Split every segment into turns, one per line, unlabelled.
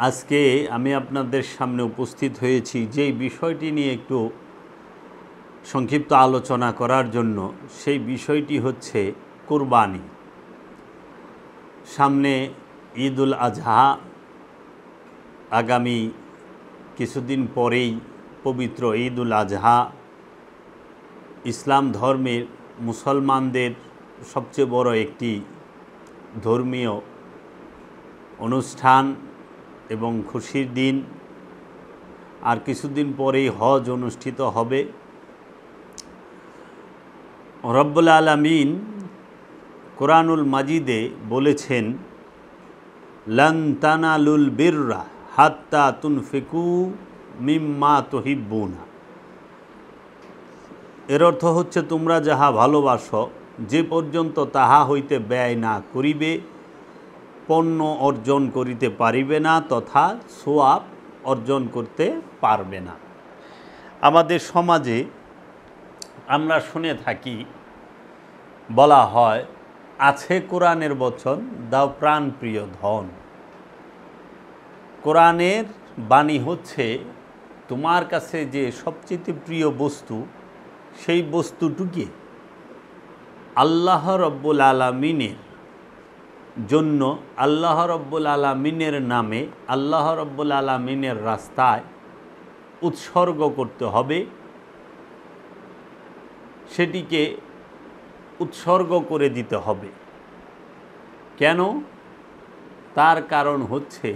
আজকে আমি আপনাদের সামনে উপস্থিত হয়েছি যেই বিষয়টি নিয়ে একটু সংক্ষিপ্ত আলোচনা করার জন্য। সেই বিষয়টি হচ্ছে কুরবানি। সামনে ঈদুল আজহা, আগামী কিছুদিন পরেই পবিত্র ঈদুল আজহা ইসলাম ধর্মের মুসলমানদের সবচেয়ে বড় একটি ধর্মীয় অনুষ্ঠান এবং খুশির দিন। আর কিছুদিন পরেই হজ অনুষ্ঠিত হবে। রব্বুল আলামিন কোরআনুল মাজিদে বলেছেন, লান তানালুল বিররা হাত্তা তুনফিকু মিম্মা তুহিব্বুনা। এর অর্থ হচ্ছে, তোমরা যাহা ভালোবাসো যে পর্যন্ত তাহা হইতে ব্যয় না করিবে পণ্য অর্জন করিতে পারিবে না, তথা সোয়াব অর্জন করতে পারবে না। আমাদের সমাজে আমরা শুনে থাকি, বলা হয়, আছে কোরআনের বচন, দাও প্রাণ প্রিয় ধন। কোরআনের বাণী হচ্ছে, তোমার কাছে যে সবচেয়ে প্রিয় বস্তু, সেই বস্তুটুকে আল্লাহ রব্বুল আলামিনের জন্য, আল্লাহ রব্বুল আলামিনের নামে, আল্লাহ রব্বুল আলামিনের রাস্তায় উৎসর্গ করতে হবে। সেটিকে উৎসর্গ করে দিতে হবে। কেন? তার কারণ হচ্ছে,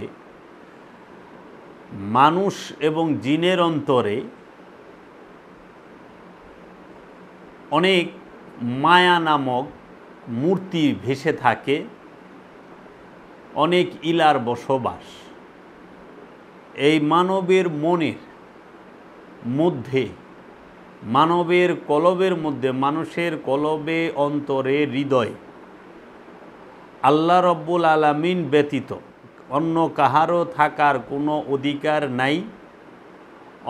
মানুষ এবং জিনের অন্তরে অনেক মায়া নামক মূর্তি ভেসে থাকে, অনেক ইলার বসবাস। এই মানবের মনের মধ্যে, মানবের কলবের মধ্যে, মানুষের কলবে, অন্তরে, হৃদয়ে আল্লাহ রব্বুল আলামিন ব্যতীত অন্য কাহারও থাকার কোনো অধিকার নাই।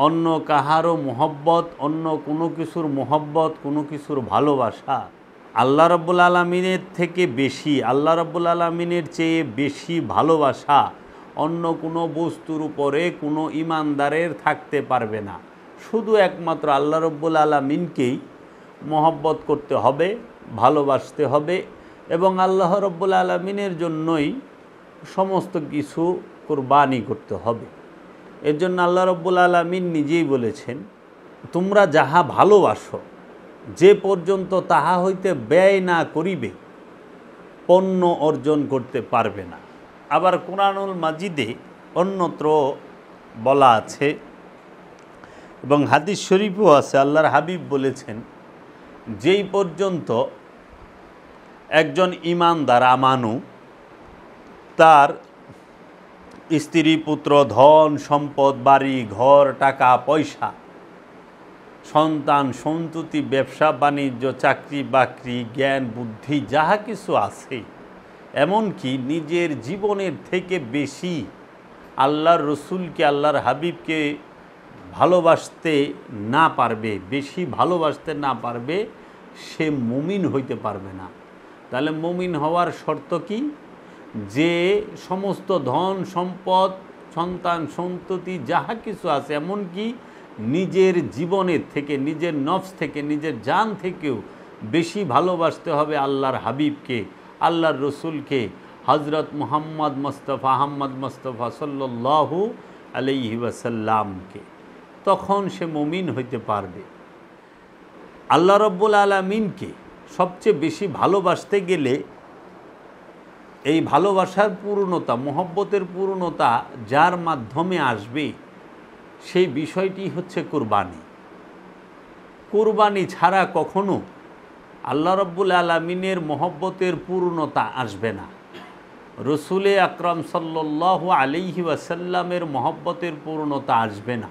অন্য কাহারও মোহব্বত, অন্য কোনো কিছুর মোহব্বত, কোনো কিছুর ভালোবাসা আল্লাহ রব্বুল আলামিনের থেকে বেশি, আল্লাহ রব্বুল আলামিনের চেয়ে বেশি ভালোবাসা অন্য কোনো বস্তুর উপরে কোনো ইমানদারের থাকতে পারবে না। শুধু একমাত্র আল্লাহ রব্বুল আলামিনকেই মহব্বত করতে হবে, ভালোবাসতে হবে এবং আল্লাহ রব্বুল আলামিনের জন্যই সমস্ত কিছু কুরবানি করতে হবে। এর জন্য আল্লাহ রব্বুল আলামিন নিজেই বলেছেন, তোমরা যাহা ভালোবাসো যে পর্যন্ত তাহা হইতে ব্যয় না করিবে পণ্য অর্জন করতে পারবে না। আবার কোরআনুল মাজিদে অন্যত্র বলা আছে এবং হাদিস শরীফও আছে, আল্লাহর হাবিব বলেছেন, যেই পর্যন্ত একজন ঈমানদার আমানু তার স্ত্রী, পুত্র, ধন সম্পদ, বাড়ি ঘর, টাকা পয়সা, সন্তান সন্ততি, ব্যবসা বাণিজ্য, চাকরি বাকরি, জ্ঞান বুদ্ধি যাহা কিছু আছে, এমনকি নিজের জীবনের থেকে বেশি আল্লাহর রসুলকে, আল্লাহর হাবিবকে ভালোবাসতে না পারবে, বেশি ভালোবাসতে না পারবে, সে মুমিন হইতে পারবে না। তাহলে মুমিন হওয়ার শর্ত কি? যে সমস্ত ধন সম্পদ, সন্তান সন্ততি যাহা কিছু আছে, এমনকি নিজের জীবনের থেকে, নিজের নফস থেকে, নিজের জান থেকেও বেশি ভালোবাসতে হবে আল্লাহর হাবিবকে, আল্লাহর রসুলকে, হজরত মুহাম্মদ মুস্তাফা, আহমদ মুস্তাফা সাল্লাল্লাহু আলাইহি ওয়াসাল্লামকে। তখন সে মুমিন হইতে পারবে। আল্লাহ রব্বুল আলামিনকে সবচেয়ে বেশি ভালোবাসতে গেলে এই ভালোবাসার পূর্ণতা, মহব্বতের পূর্ণতা যার মাধ্যমে আসবে, সেই বিষয়টি হচ্ছে কুরবানি। কুরবানি ছাড়া কখনো আল্লাহ রব্বুল আলামিনের মহব্বতের পূর্ণতা আসবে না। রসুলে আকরাম সাল্লাল্লাহু আলাইহি ওয়াসাল্লামের মহব্বতের পূর্ণতা আসবে না।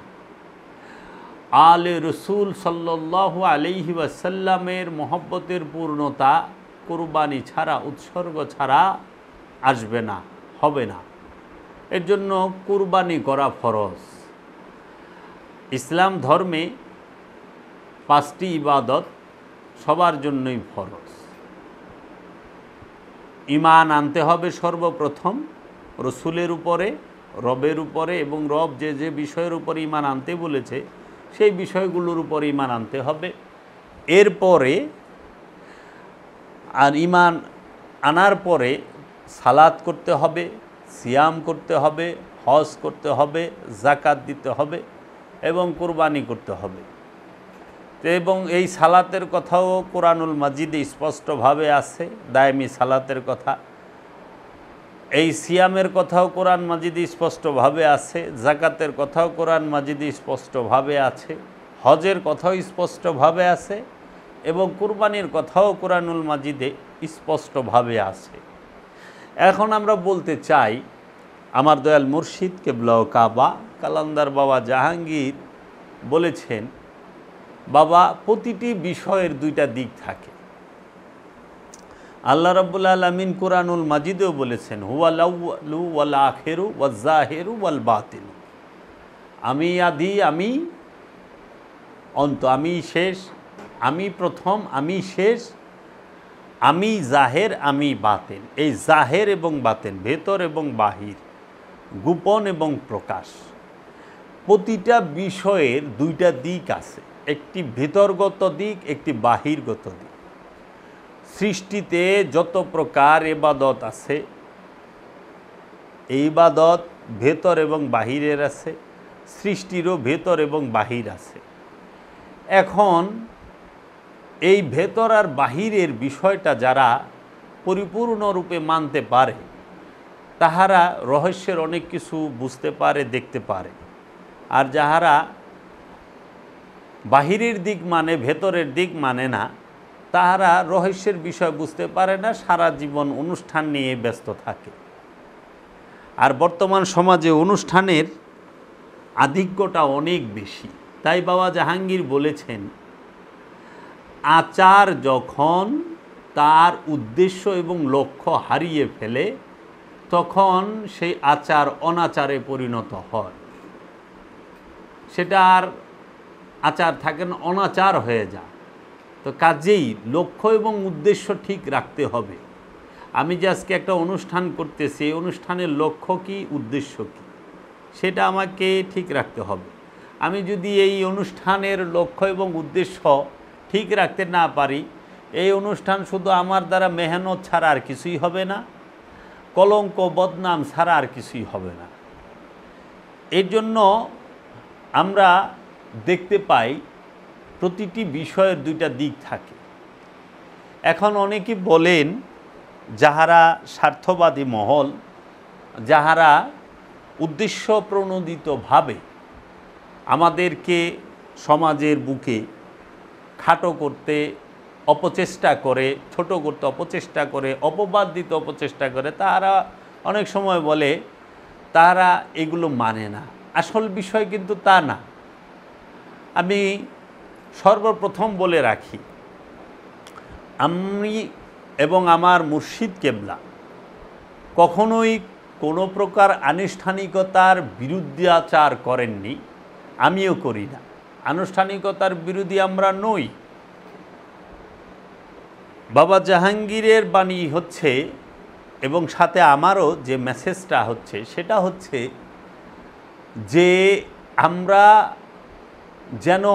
আলে রসুল সাল্লাল্লাহু আলাইহি ওয়াসাল্লামের মহব্বতের পূর্ণতা কুরবানি ছাড়া, উৎসর্গ ছাড়া আসবে না, হবে না। এর জন্য কুরবানি করা ফরজ। ইসলাম ধর্মে 5টি ইবাদত সবার জন্যই ফরজ। ঈমান আনতে হবে সর্বপ্রথম রসুলের উপরে, রবের উপরে, এবং রব যে যে বিষয়ের উপর ঈমান আনতে বলেছে সেই বিষয়গুলোর উপর ঈমান আনতে হবে। এরপরে আর ঈমান আনার পরে সালাত করতে হবে, সিয়াম করতে হবে, হজ করতে হবে, যাকাত দিতে হবে এবং কুরবানি করতে হবে। এবং এই সালাতের কথাও কোরআনুল মাজিদে স্পষ্টভাবে আছে, দায়েমি সালাতের কথা। এই সিয়ামের কথাও কোরআন মাজিদে স্পষ্টভাবে আছে, যাকাতের কথাও কোরআন মাজিদে স্পষ্টভাবে আছে, হজের কথাও স্পষ্টভাবে আছে এবং কুরবানির কথাও কোরআনুল মাজিদে স্পষ্টভাবে আছে। এখন আমরা বলতে চাই, আমার দয়াল মুর্শিদ কেবলা ও কাবা কালান্দার বাবা জাহাঙ্গীর বলেছেন, বাবা প্রতিটি বিষয়ের দুইটা দিক থাকে। আল্লাহ রাব্বুল আলামিন কোরআনুল মাজিদেও বলেছেন, হুয়াল আউয়ালু ওয়াল আখিরু ওয়াজ জাহিরু ওয়াল বাতিন। আমি আদি, আমি অন্ত, আমি শেষ, আমি প্রথম, আমি শেষ, আমি জাহের, আমি বাতেন। এই জাহের এবং বাতেন, ভেতর এবং বাহির, গোপন এবং প্রকাশ, প্রতিটা বিষয়ের দুইটা দিক আছে, একটি ভিতরগত দিক, একটি বাহিরগত দিক। সৃষ্টিতে যত প্রকার ইবাদত আছে, এই ইবাদত ভেতর এবং বাহিরের আছে, সৃষ্টিরও ভেতর এবং বাহির আছে। এখন এই ভেতর আর বাহিরের বিষয়টা যারা পরিপূর্ণরূপে মানতে পারে, তাহারা রহস্যের অনেক কিছু বুঝতে পারে, দেখতে পারে। আর যাহারা বাহিরের দিক মানে, ভেতরের দিক মানে না, তাহারা রহস্যের বিষয় বুঝতে পারে না, সারা জীবন অনুষ্ঠান নিয়ে ব্যস্ত থাকে। আর বর্তমান সমাজে অনুষ্ঠানের আধিক্যটা অনেক বেশি। তাই বাবা জাহাঙ্গীর বলেছেন, আচার যখন তার উদ্দেশ্য এবং লক্ষ্য হারিয়ে ফেলে, তখন সেই আচার অনাচারে পরিণত হয়। সেটা আর আচার থাকে না, অনাচার হয়ে যায়। তো কাজেই লক্ষ্য এবং উদ্দেশ্য ঠিক রাখতে হবে। আমি যে আজকে একটা অনুষ্ঠান করতেছি, এই অনুষ্ঠানের লক্ষ্য কি, উদ্দেশ্য কি, সেটা আমাকে ঠিক রাখতে হবে। আমি যদি এই অনুষ্ঠানের লক্ষ্য এবং উদ্দেশ্য ঠিক রাখতে না পারি, এই অনুষ্ঠান শুধু আমার দ্বারা মেহনত ছাড়া আর কিছুই হবে না, কলঙ্ক বদনাম ছাড়া আর কিছুই হবে না। এর জন্য আমরা দেখতে পাই প্রতিটি বিষয়ের দুইটা দিক থাকে। এখন অনেকে বলেন, যাহারা স্বার্থবাদী মহল, যাহারা উদ্দেশ্য প্রণোদিতভাবে আমাদেরকে সমাজের বুকে খাটো করতে অপচেষ্টা করে, ছোট করতে অপচেষ্টা করে, অপবাদ দিতে অপচেষ্টা করে, তারা অনেক সময় বলে তারা এগুলো মানে না। আসল বিষয় কিন্তু তা না। আমি সর্বপ্রথম বলে রাখি, আমি এবং আমার মুর্শিদ কেবলা কখনোই কোনো প্রকার আনুষ্ঠানিকতার বিরুদ্ধাচার করেননি, আমিও করি না। আনুষ্ঠানিকতার বিরোধী আমরা নই। বাবা জাহাঙ্গীরের বাণী হচ্ছে, এবং সাথে আমারও যে মেসেজটা হচ্ছে, সেটা হচ্ছে যে আমরা যেন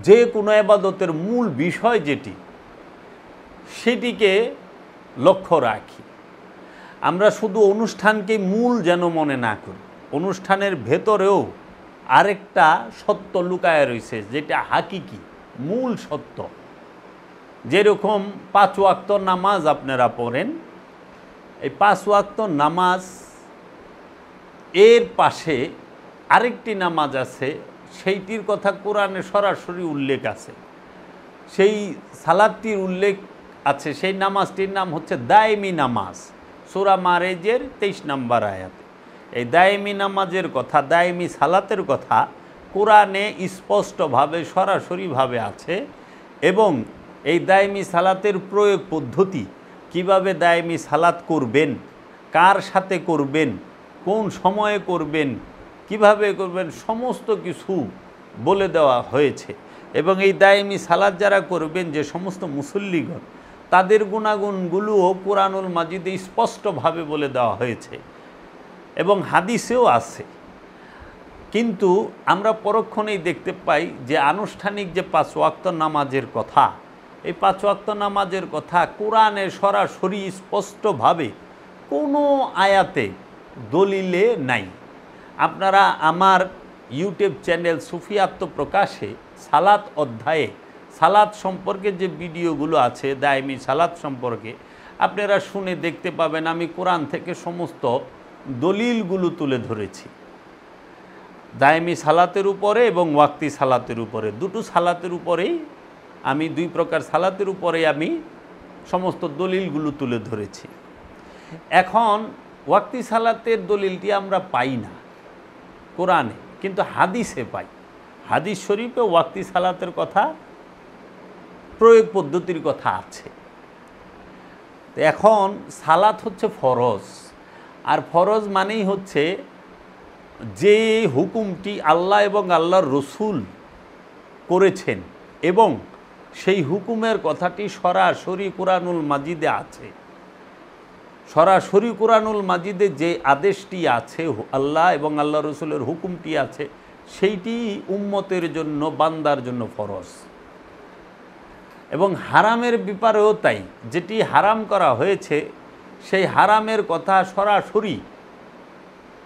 যে কোনো ইবাদতের মূল বিষয় যেটি, সেটিকে লক্ষ্য রাখি। আমরা শুধু অনুষ্ঠানকে মূল যেন মনে না করি। অনুষ্ঠানের ভেতরেও আরেকটা সত্য লুকায় রয়েছে, যেটা হাকিকি মূল সত্য। যেরকম 5 ওয়াক্ত নামাজ আপনারা পড়েন, এই 5 ওয়াক্ত নামাজ এর পাশে আরেকটি নামাজ আছে, সেইটির কথা কোরআনে সরাসরি উল্লেখ আছে। সেই সালাতটির উল্লেখ আছে, সেই নামাজটির নাম হচ্ছে দায়েমি নামাজ, সূরা মারেজের 23 নম্বর আয়াতে। এই দায়েমি নামাজের কথা, দায়েমি সালাতের কথা কোরআনে স্পষ্টভাবে সরাসরিভাবে আছে। এবং এই দায়েমি সালাতের প্রয়োগ পদ্ধতি, কিভাবে দায়েমি সালাত করবেন, কার সাথে করবেন, কোন সময়ে করবেন, কিভাবে করবেন, সমস্ত কিছু বলে দেওয়া হয়েছে। এবং এই দায়েমি সালাত যারা করবেন, যে সমস্ত মুসল্লিগণ, তাদের গুণাগুণগুলোও কোরআনুল মাজিদে স্পষ্টভাবে বলে দেওয়া হয়েছে। এবং হাদিসেও আছে। কিন্তু আমরা পরক্ষণেই দেখতে পাই যে আনুষ্ঠানিক যে 5 ওয়াক্ত নামাজের কথা, এই 5 ওয়াক্ত নামাজের কথা কোরআনে সরাসরি স্পষ্টভাবে কোনো আয়াতে দলিলে নাই। আপনারা আমার ইউটিউব চ্যানেল সুফি আত্মপ্রকাশে সালাত অধ্যায়ে সালাত সম্পর্কে যে ভিডিওগুলো আছে, দায়মি সালাত সম্পর্কে আপনারা শুনে দেখতে পাবেন আমি কোরআন থেকে সমস্ত দলিলগুলো তুলে ধরেছি। দায়মি সালাতের উপরে এবং ওয়াক্তি সালাতের উপরে, দুটো সালাতের উপরেই আমি 2 প্রকার সালাতের উপরে আমি সমস্ত দলিলগুলো তুলে ধরেছি। এখন ওয়াক্তি সালাতের দলিলটি আমরা পাই না কোরআনে, কিন্তু হাদিসে পাই। হাদিস শরীফে ওয়াক্তি সালাতের কথা, প্রয়োগ পদ্ধতির কথা আছে। তো এখন সালাত হচ্ছে ফরজ, আর ফরজ মানেই হচ্ছে যে হুকুমটি আল্লাহ এবং আল্লাহর রসুল করেছেন এবং সেই হুকুমের কথাটি সরাসরি কুরআনুল মাজিদে আছে। সরাসরি কুরআনুল মাজিদে যে আদেশটি আছে, আল্লাহ এবং আল্লাহ রসুলের হুকুমটি আছে, সেইটি উম্মতের জন্য, বান্দার জন্য ফরজ। এবং হারামের ব্যাপারেও তাই, যেটি হারাম করা হয়েছে সেই হারামের কথা সরাসরি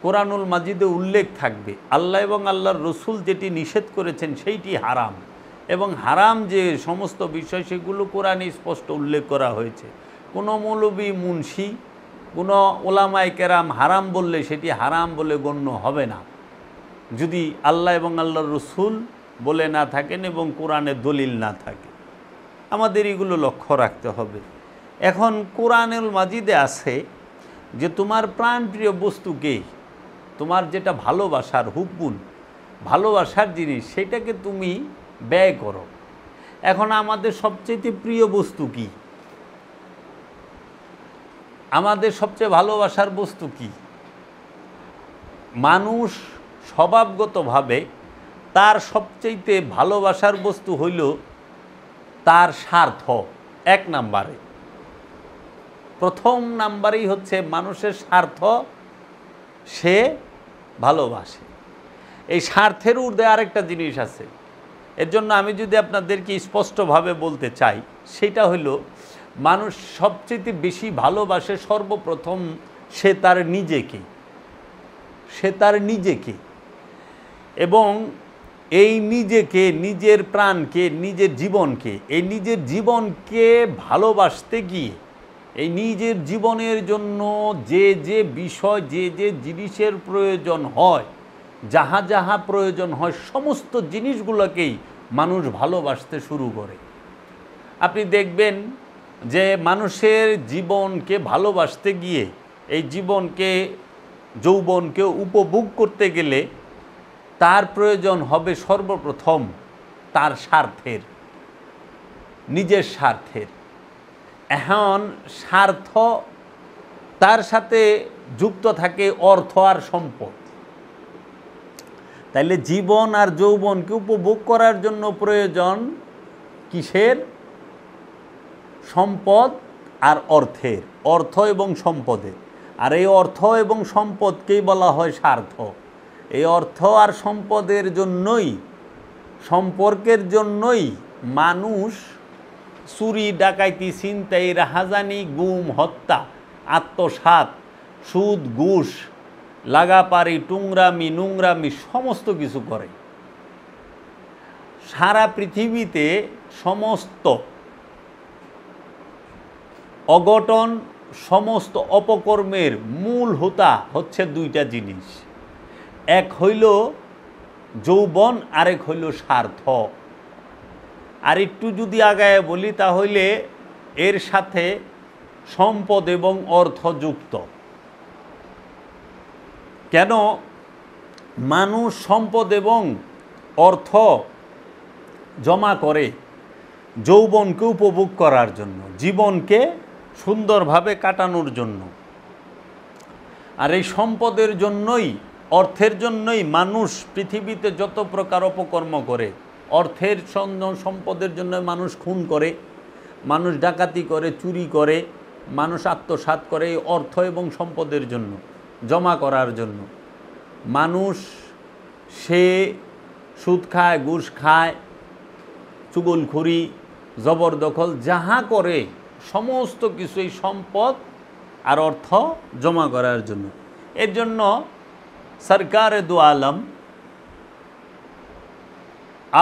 কুরআনুল মাজিদে উল্লেখ থাকবে। আল্লাহ এবং আল্লাহর রসুল যেটি নিষেধ করেছেন সেইটি হারাম, এবং হারাম যে সমস্ত বিষয় সেগুলো কোরআনে স্পষ্ট উল্লেখ করা হয়েছে। কোনো মৌলবী, মুন্সি, কোনো ওলামায়ে কেরাম হারাম বললে সেটি হারাম বলে গণ্য হবে না যদি আল্লাহ এবং আল্লাহর রসুল বলে না থাকেন এবং কোরআনে দলিল না থাকে। আমাদের এগুলো লক্ষ্য রাখতে হবে। এখন কোরআনুল মাজিদে আছে যে তোমার প্রাণপ্রিয় বস্তুকে, তোমার যেটা ভালোবাসার হুব্বুন, ভালোবাসার জিনিস, সেটাকে তুমি ব্যয় করো। এখন আমাদের সবচেয়ে প্রিয় বস্তু কি? আমাদের সবচেয়ে ভালোবাসার বস্তু কি? মানুষ স্বভাবগতভাবে তার সবচেয়ে ভালোবাসার বস্তু হইল তার স্বার্থ। 1 নাম্বারে, প্রথম নাম্বারেই হচ্ছে মানুষের স্বার্থ সে ভালোবাসে। এই স্বার্থের ঊর্ধ্বে আরেকটা জিনিস আছে। এর জন্য আমি যদি আপনাদেরকে স্পষ্টভাবে বলতে চাই, সেটা হলো মানুষ সবচেয়ে বেশি ভালোবাসে সর্বপ্রথম সে তার নিজেকে, এবং এই নিজেকে, নিজের প্রাণকে, নিজের জীবনকে, এই নিজের জীবনকে ভালোবাসতে গিয়ে এই নিজের জীবনের জন্য যে যে বিষয়, যে যে জিনিসের প্রয়োজন হয়, যাহা যাহা প্রয়োজন হয়, সমস্ত জিনিসগুলোকেই মানুষ ভালোবাসতে শুরু করে। আপনি দেখবেন যে মানুষের জীবনকে ভালোবাসতে গিয়ে, এই জীবনকে, যৌবনকে উপভোগ করতে গেলে তার প্রয়োজন হবে সর্বপ্রথম তার স্বার্থের, নিজের স্বার্থের। এখন স্বার্থ, তার সাথে যুক্ত থাকে অর্থ আর সম্পদ। তাইলে জীবন আর যৌবনকে উপভোগ করার জন্য প্রয়োজন কিসের? সম্পদ আর অর্থের, অর্থ এবং সম্পদের। আর এই অর্থ এবং সম্পদকেই বলা হয় স্বার্থ। এই অর্থ আর সম্পদের জন্যই, সম্পর্কের জন্যই মানুষ চুরি, ডাকাইতি, ছিনতাই, রাহাজানি, গুম, হত্যা, আত্মসাৎ, সুদ, ঘুষ, লাগাপাড়ি, টুংরামি, নোংরামি সমস্ত কিছু করে। সারা পৃথিবীতে সমস্ত অঘটন, সমস্ত অপকর্মের মূল হোতা হচ্ছে 2টা জিনিস। এক হইল যৌবন, আরেক হইল স্বার্থ। আর একটু যদি আগায় বলি তাহলে এর সাথে সম্পদ এবং অর্থ যুক্ত। কেন? মানুষ সম্পদ এবং অর্থ জমা করে যৌবনকে উপভোগ করার জন্য, জীবনকে সুন্দরভাবে কাটানোর জন্য। আর এই সম্পদের জন্যই, অর্থের জন্যই মানুষ পৃথিবীতে যত প্রকার অপকর্ম করে। অর্থের সম্পদের জন্য মানুষ খুন করে, মানুষ ডাকাতি করে, চুরি করে, মানুষ আত্মসাৎ করে, এই অর্থ এবং সম্পদের জন্য। জমা করার জন্য। মানুষ সে সুদ খায়, ঘুষ খায়, চুগলখড়ি, জবরদখল যাহা করে সমস্ত কিছুই সম্পদ আর অর্থ জমা করার জন্য। এর জন্য সরকারে দু আলম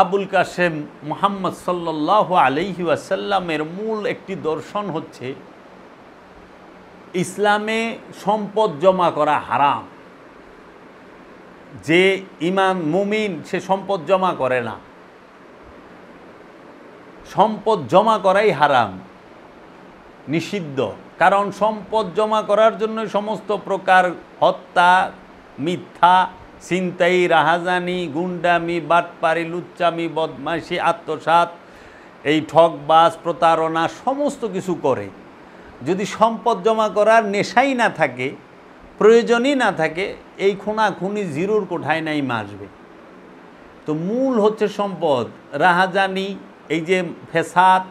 আবুল কাসেম মুহাম্মদ সাল্লাল্লাহু আলাইহি ওয়াসাল্লামের মূল একটি দর্শন হচ্ছে ইসলামে সম্পদ জমা করা হারাম। যে ঈমান মুমিন সে সম্পদ জমা করে না, সম্পদ জমা করাই হারাম, নিষিদ্ধ। কারণ সম্পদ জমা করার জন্য সমস্ত প্রকার হত্যা, মিথ্যা, ছিনতাই, রাহাজানি, গুন্ডামি, বাটপারি, লুচ্চামি, বদমাইশি, আত্মসাৎ, এই ঠকবাজ, প্রতারণা সমস্ত কিছু করে। যদি সম্পদ জমা করার নেশাই না থাকে, প্রয়োজনই না থাকে, এই খুনাখুনি জিরোর কোঠায় নাই আসবে। তো মূল হচ্ছে সম্পদ। রাহাজানি, এই যে ফেসাদ,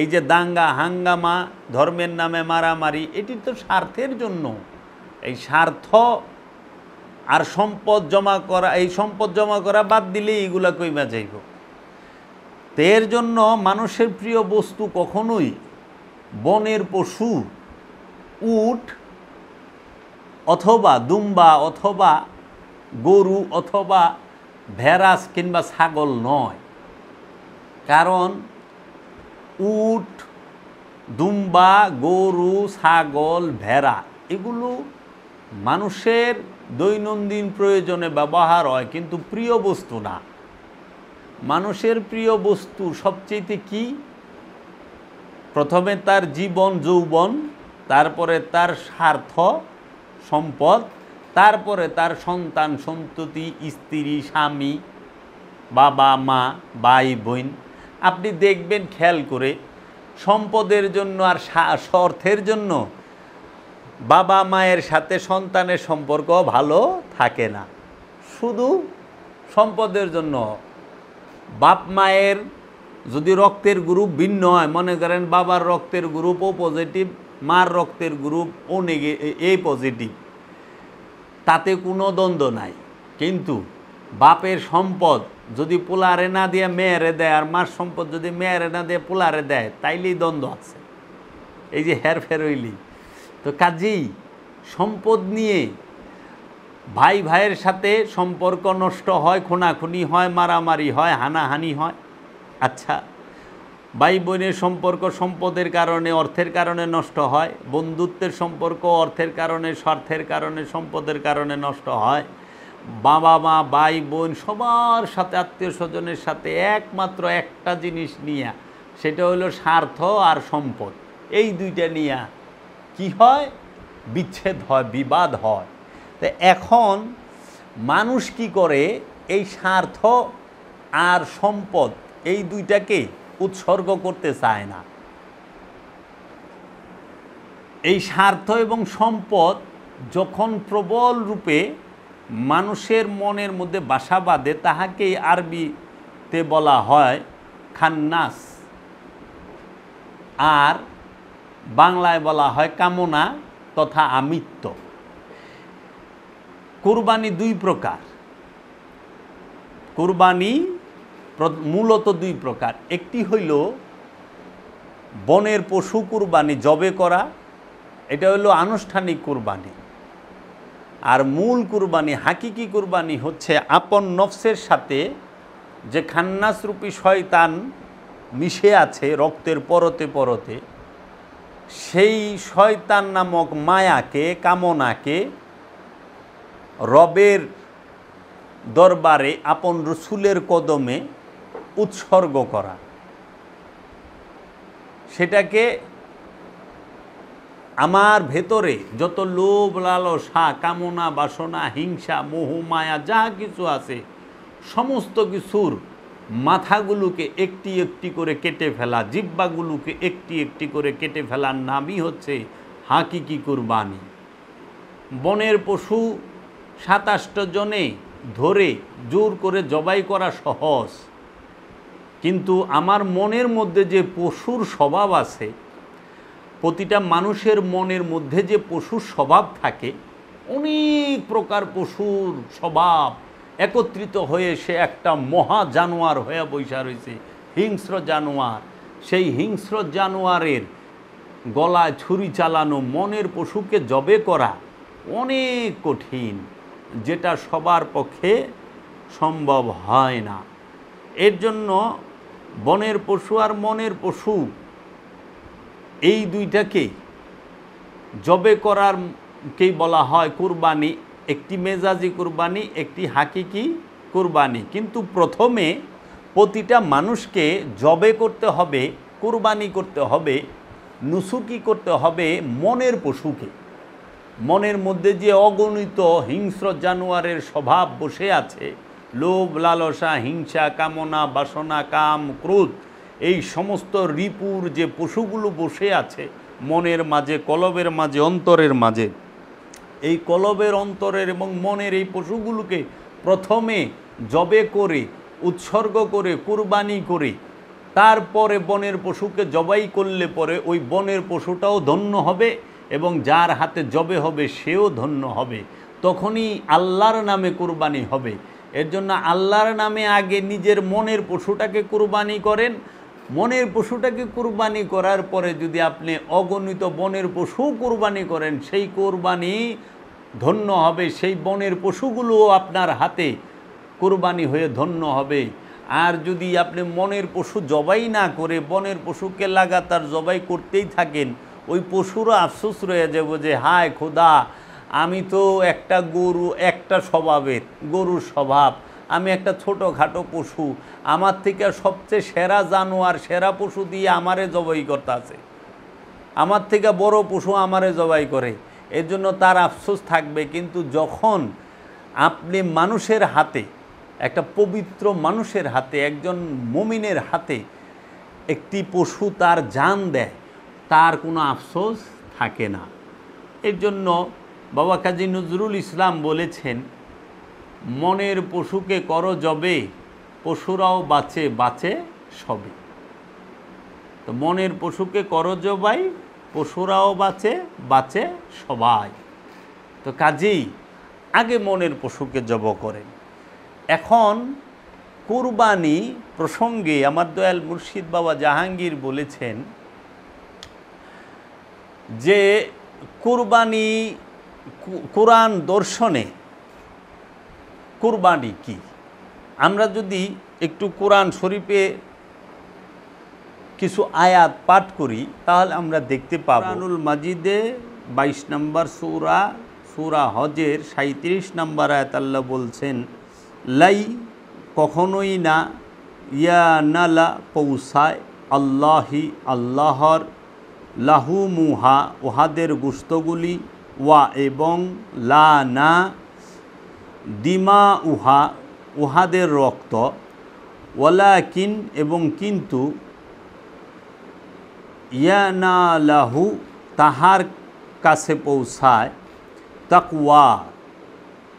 এই যে দাঙ্গা হাঙ্গামা, ধর্মের নামে মারামারি, এটি তো স্বার্থের জন্য। এই স্বার্থ আর সম্পদ জমা করা, এই সম্পদ জমা করা বাদ দিলে এইগুলা কইমা যাইব। তো এর জন্য মানুষের প্রিয় বস্তু কখনোই বনের পশু, উট অথবা দুম্বা অথবা গরু অথবা ভেড়াস কিংবা ছাগল নয়। কারণ উট, দুম্বা, গরু, ছাগল, ভেড়া এগুলো মানুষের দৈনন্দিন প্রয়োজনে ব্যবহার হয়, কিন্তু প্রিয় বস্তু না। মানুষের প্রিয় বস্তু সবচেয়ে কি? প্রথমে তার জীবন যৌবন, তারপরে তার স্বার্থ সম্পদ, তারপরে তার সন্তান সন্ততি, স্ত্রী, স্বামী, বাবা মা, ভাই বোন। আপনি দেখবেন খেয়াল করে, সম্পদের জন্য আর স্বার্থের জন্য বাবা মায়ের সাথে সন্তানের সম্পর্ক ভালো থাকে না। শুধু সম্পদের জন্য বাপ মায়ের যদি রক্তের গ্রুপ ভিন্ন হয়, মনে করেন বাবার রক্তের গ্রুপ ও পজিটিভ, মার রক্তের গ্রুপ ও এ পজিটিভ, তাতে কোনো দ্বন্দ্ব নাই। কিন্তু বাপের সম্পদ যদি পোলারে না দিয়ে মেয়েরে দেয়, আর মার সম্পদ যদি মেয়েরে না দিয়ে পোলারে দেয়, তাইলেই দ্বন্দ্ব আছে। এই যে হেরফের হইলি। তো কাজেই সম্পদ নিয়ে ভাই ভাইয়ের সাথে সম্পর্ক নষ্ট হয়, খুনাখুনি হয়, মারামারি হয়, হানাহানি হয়। আচ্ছা, ভাই বোনের সম্পর্ক সম্পদের কারণে, অর্থের কারণে নষ্ট হয়। বন্ধুত্বের সম্পর্ক অর্থের কারণে, স্বার্থের কারণে, সম্পদের কারণে নষ্ট হয়। বাবা মা, ভাই বোন সবার সাথে, আত্মীয় স্বজনের সাথে একমাত্র একটা জিনিস নিয়ে, সেটা হলো স্বার্থ আর সম্পদ। এই দুইটা নিয়ে কি হয়? বিচ্ছেদ হয়, বিবাদ হয়। তো এখন মানুষ কি করে? এই স্বার্থ আর সম্পদ এই দুইটাকে উৎসর্গ করতে চায় না। এই স্বার্থ এবং সম্পদ যখন প্রবল রূপে মানুষের মনের মধ্যে বাসা বাঁধে, তাহাকেই আরবিতে বলা হয় খান্নাস, আর বাংলায় বলা হয় কামনা তথা আমিত্ব। কুরবানি দুই প্রকার। কুরবানি মূলত দুই প্রকার। একটি হইল বনের পশু কুরবানি, জবে করা, এটা হইল আনুষ্ঠানিক কুরবানি। আর মূল কুরবানি, হাকিকি কুরবানি হচ্ছে আপন নফসের সাথে যে খান্নাসরূপী শয়তান মিশে আছে রক্তের পরতে পরতে, সেই শয়তান নামক মায়াকে, কামনাকে রবের দরবারে আপন রসুলের কদমে উৎসর্গ করা। সেটাকে আমার ভেতরে যত লোভ, লালসা, কামনা, বাসনা, হিংসা, মোহ, মায়া যা কিছু আছে, সমস্ত কিছুর মাথাগুলোকে একটি একটি করে কেটে ফেলা, জিহ্বাগুলোকে একটি একটি করে কেটে ফেলার নামই হচ্ছে হাকিকি কুরবানি। বনের পশু 27 জনে ধরে জোর করে জবাই করা সহজ, কিন্তু আমার মনের মধ্যে যে পশুর স্বভাব আছে, প্রতিটা মানুষের মনের মধ্যে যে পশুর স্বভাব থাকে, অনেক প্রকার পশুর স্বভাব একত্রিত হয়ে সে একটা মহা জানোয়ার হয়ে বৈশা রয়েছে, হিংস্র জানোয়ার। সেই হিংস্র জানোয়ারের গলায় ছুরি চালানো, মনের পশুকে জবে করা অনেক কঠিন, যেটা সবার পক্ষে সম্ভব হয় না। এর জন্য বনের পশু আর মনের পশু এই দুইটাকে জবে করারকেই বলা হয় কুরবানি। একটি মেজাজি কুরবানি, একটি হাকিকি কুরবানি। কিন্তু প্রথমে প্রতিটা মানুষকে জবে করতে হবে, কুরবানি করতে হবে, নুসুকি করতে হবে মনের পশুকে। মনের মধ্যে যে অগণিত হিংস্র জানোয়ারের স্বভাব বসে আছে, লোভ, লালসা, হিংসা, কামনা, বাসনা, কাম, ক্রোধ, এই সমস্ত রিপুর যে পশুগুলো বসে আছে মনের মাঝে, কলবের মাঝে, অন্তরের মাঝে, এই কলবের, অন্তরের এবং মনের এই পশুগুলোকে প্রথমে জবে করে, উৎসর্গ করে, কুরবানি করে, তারপরে বনের পশুকে জবাই করলে পরে ওই বনের পশুটাও ধন্য হবে এবং যার হাতে জবে হবে সেও ধন্য হবে। তখনই আল্লাহর নামে কুরবানি হবে। এর জন্য আল্লাহর নামে আগে নিজের মনের পশুটাকে কুরবানি করেন। মনের পশুটাকে কুরবানি করার পরে যদি আপনি অগণিত বনের পশু কুরবানি করেন, সেই কুরবানি ধন্য হবে, সেই বনের পশুগুলোও আপনার হাতে কুরবানি হয়ে ধন্য হবে। আর যদি আপনি মনের পশু জবাই না করে বনের পশুকে লাগাতার জবাই করতেই থাকেন, ওই পশুরও আফসোস রয়ে যাবে যে হায় খোদা, আমি তো একটা গরু, একটা স্বভাবের গরুর স্বভাব, আমি একটা ছোটোখাটো পশু, আমার থেকে সবচেয়ে সেরা জানোয়ার, সেরা পশু দিয়ে আমারে জবাই করতে আছে, আমার থেকে বড় পশু আমারে জবাই করে। এর জন্য তার আফসোস থাকবে। কিন্তু যখন আপনি মানুষের হাতে, একটা পবিত্র মানুষের হাতে, একজন মুমিনের হাতে একটি পশু তার জান দেয়, তার কোনো আফসোস থাকে না। এর জন্য বাবা কাজী নজরুল ইসলাম বলেছেন, মনের পশুকে করো জবে, পশুরাও বাঁচে বাঁচে সবে। তো মনের পশুকে করো জবাই, পশুরাও বাঁচে বাঁচে সবাই। তো কাজেই আগে মনের পশুকে জব করেন। এখন কুরবানি প্রসঙ্গে আমার দয়াল মুর্শিদ বাবা জাহাঙ্গীর বলেছেন যে কুরবানি, কোরআন দর্শনে কুরবানি কি। আমরা যদি একটু কোরআন শরীফে কিছু আয়াত পাঠ করি তাহলে আমরা দেখতে পাবো, কোরআনুল মাজিদে 22 নম্বর সূরা, সূরা হজের 37 নম্বর আয়াত আল্লাহ বলছেন, লাই কখনোই না, ইয়া নালা পৌঁছায়, আল্লাহি আল্লাহর, লাহু মুহা উহাদের গুস্তগুলি, ওয়া এবং, লা না দিমা উহা উহাদের রক্ত, ওয়ালাকিন এবং কিন্তু, ইয়ানালাহু তাহার কাছে পৌঁছায়, তাকওয়া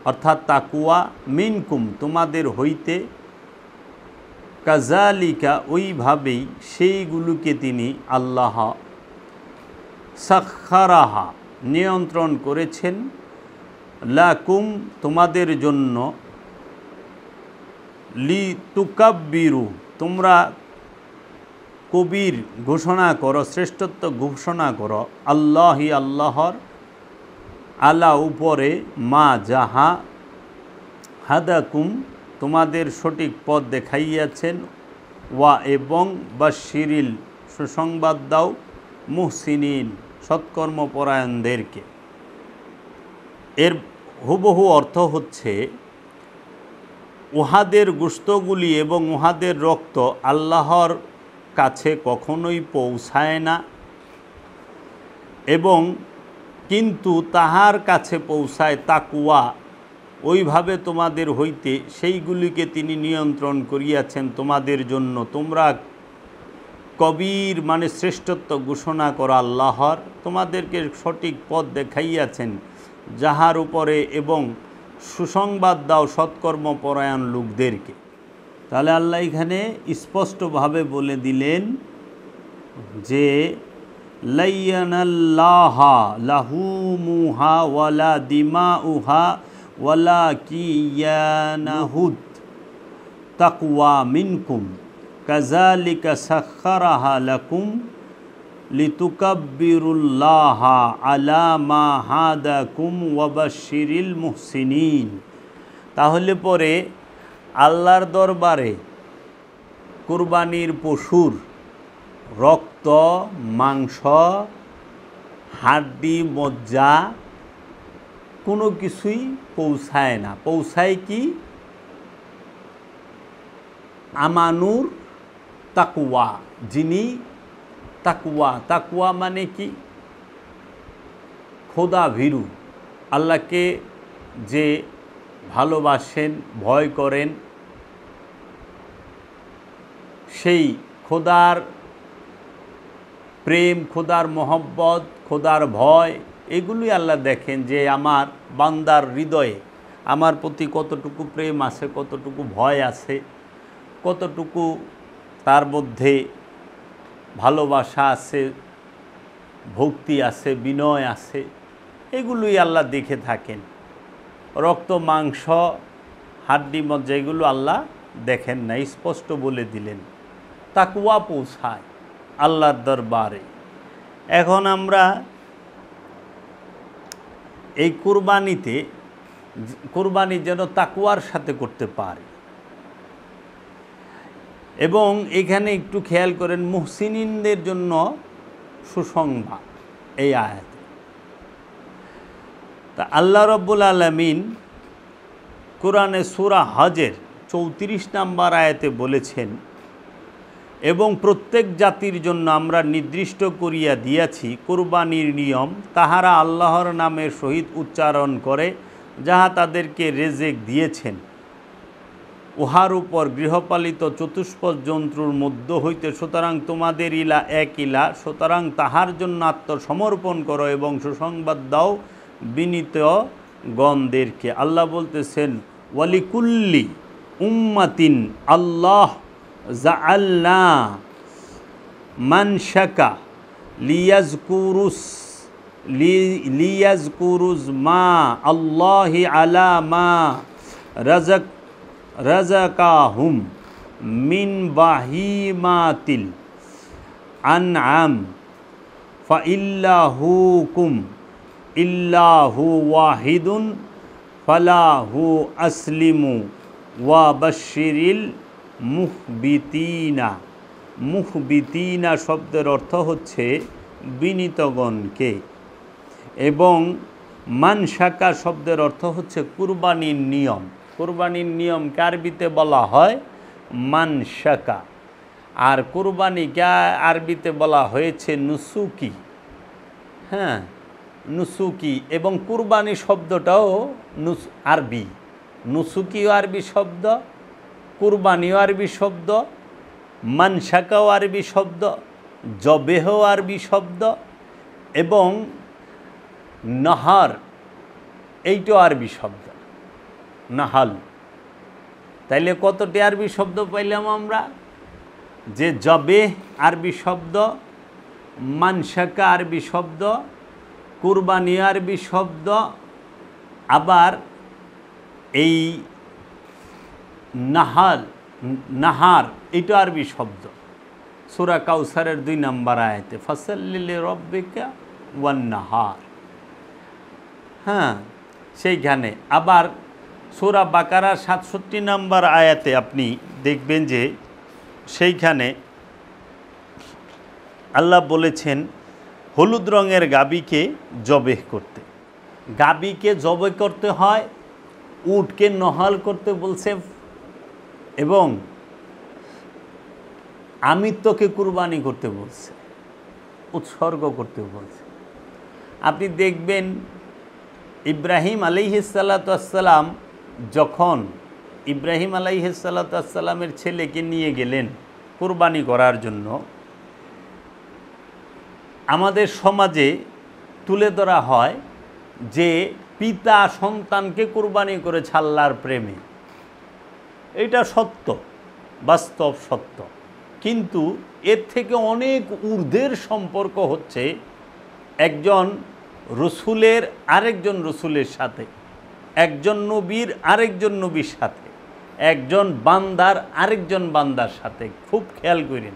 অর্থাৎ তাকুয়া, মিনকুম তোমাদের হইতে, কাজালিকা ওইভাবেই সেইগুলোকে তিনি আল্লাহ সাখারাহা নিয়ন্ত্রণ করেছেন, লাকুম তোমাদের জন্য, লি তুকাব্বিরু তোমরা কবির ঘোষণা করো, শ্রেষ্ঠত্ব ঘোষণা করো, আল্লাহি আল্লাহর, আলা উপরে, মা যাহা, হাদাকুম তোমাদের সঠিক পথ দেখাইয়াছেন, ওয়া এবং, বাশিরিল সুসংবাদ দাও, মুহসিনিন সৎকর্মপরায়ণদেরকে। এর হুবহু অর্থ হচ্ছে, উহাদের গোশতগুলি এবং উহাদের রক্ত আল্লাহর কাছে কখনোই পৌঁছায় না, এবং কিন্তু তাহার কাছে পৌঁছায় তাকওয়া, ওইভাবে তোমাদের হইতে সেইগুলিকে তিনি নিয়ন্ত্রণ করিয়াছেন তোমাদের জন্য। তোমরা কবির মানে শ্রেষ্ঠত্ব ঘোষণা করা আল্লাহর, তোমাদেরকে সঠিক পথ দেখাইয়াছেন যাহার উপরে, এবং সুসংবাদ দাও সৎকর্মপরায়ণ লোকদেরকে। তাহলে আল্লাহ এখানে স্পষ্টভাবে বলে দিলেন যে লাইয়ানাল্লাহা লাহুমুহা ওয়ালা দিমাউহা ওয়ালাকিয়ানাহুদ তাকওয়া মিনকুম কাযালিকা সাখখারাহা লাকুম লিতুকাব্বিরুল্লাহা আলা মা হাদাকুম ওয়াবাশশিরিল মুহসিনিন। তাহলে পরে আল্লাহর দরবারে কুরবানির পশুর রক্ত, মাংস, হাড্ডি, মজ্জা কোনো কিছুই পৌঁছায় না। পৌঁছায় কি? আমানুর তাকওয়া, যিনি তাকওয়া মানে কি? খোদা ভীরু, আল্লাহকে যে ভালোবাসেন, ভয় করেন, সেই খোদার প্রেম, খোদার মহব্বত, খোদার ভয়, এগুলি আল্লাহ দেখেন যে আমার বান্দার হৃদয়ে আমার প্রতি কতটুকু প্রেম আছে, কতটুকু ভয় আছে, কতটুকু তার মধ্যে ভালোবাসা আছে, ভক্তি আছে, বিনয় আছে, এগুলোই আল্লাহ দেখে থাকেন। রক্ত, মাংস, হাড্ডি, মজ্জা এগুলো আল্লাহ দেখেন না, স্পষ্ট বলে দিলেন। তাকওয়া পৌঁছায় আল্লাহর দরবারে। এখন আমরা এই কুরবানি যেন তাকওয়ার সাথে করতে পারি। এবং এখানে একটু খেয়াল করেন, মুহসিনিনদের জন্য সুসংবাদ এই আয়াতে। তা আল্লাহ রাব্বুল আলামিন কোরআনে সূরা হজের 34 নম্বর আয়াতে বলেছেন, এবং প্রত্যেক জাতির জন্য আমরা নির্দিষ্ট করিয়া দিয়াছি কুরবানির নিয়ম, তাহারা আল্লাহর নামের সহিত উচ্চারণ করে, যাহা তাদেরকে রেজেক দিয়েছেন, উহার উপর গৃহপালিত চতুষ্পদ জন্তুর মধ্য হইতে। সুতরাং তোমাদের ইলা এক ইলা, সুতরাং তাহার জন্য আত্মসমর্পণ করো এবং সুসংবাদ দাও বিনীতগণদেরকে। আল্লাহ বলতেছেন, ওয়ালিকুল্লি উম্মাতিন আল্লাহ জাআলনা মানশাকা লিয়াজকুরুজ মা আল্লাহি আলা মা রাযাকাহুম মিন বাহিমাতিল আনআম ফাইল্লাহুকুম ইল্লাহু ওয়াহিদুন ফালাহু আসলিমু ওয়া বাশশিরিল মুখবিতিনা। মুখবিতিনা শব্দের অর্থ হচ্ছে বিনীতগণকে, এবং মানশাকা শব্দের অর্থ হচ্ছে কুরবানির নিয়ম। কুরবানির নিয়মকে আরবিতে বলা হয় মানশাকা, আর কুরবানিকে আরবিতে বলা হয়েছে নুসুকি। হ্যাঁ, নুসুকি। এবং কুরবানি শব্দটাও আরবি, নুসুকিও আরবি শব্দ, কুরবানিও আরবি শব্দ, মানশাকাও আরবি শব্দ, জবেহও আরবি শব্দ, এবং নাহার এইটাও আরবি শব্দ, নাহাল। তাইলে কতটি আরবি শব্দ পাইলাম আমরা? যে জবেহ আরবি শব্দ, মানশাকা আরবি শব্দ, কুরবানি আরবি শব্দ, আবার এই নাহার এটা আরবি শব্দ। সূরা কাউসারের 2 নম্বর আয়াতে ফাসাল্লি লিরাব্বিকা ওয়ান নাহার। হ্যাঁ, সেইখানে আবার সূরা বাকারার 67 নম্বর আয়াতে আপনি দেখবেন যে সেইখানে আল্লাহ বলেছেন হলুদ রঙের গাবীকে জবেহ করতে। গাবীকে জবেহ করতে হয়, উটকে নহাল করতে বলছে, এবং আমিত্বকে কুরবানি করতে বলছে, উৎসর্গ করতে বলছে। আপনি দেখবেন ইব্রাহিম আলাইহিসসালাম যখন ইব্রাহিম আলাইহিসসালামের ছেলেকে নিয়ে গেলেন কুরবানি করার জন্য, আমাদের সমাজে তুলে ধরা হয় যে পিতা সন্তানকে কুরবানি করেছে আল্লাহর প্রেমে। এটা সত্য, বাস্তব সত্য। কিন্তু এর থেকে অনেক ঊর্ধ্বের সম্পর্ক হচ্ছে একজন রসুলের আরেকজন রসুলের সাথে, একজন নবীর আরেকজন নবীর সাথে, একজন বান্দার আরেকজন বান্দার সাথে। খুব খেয়াল করেন,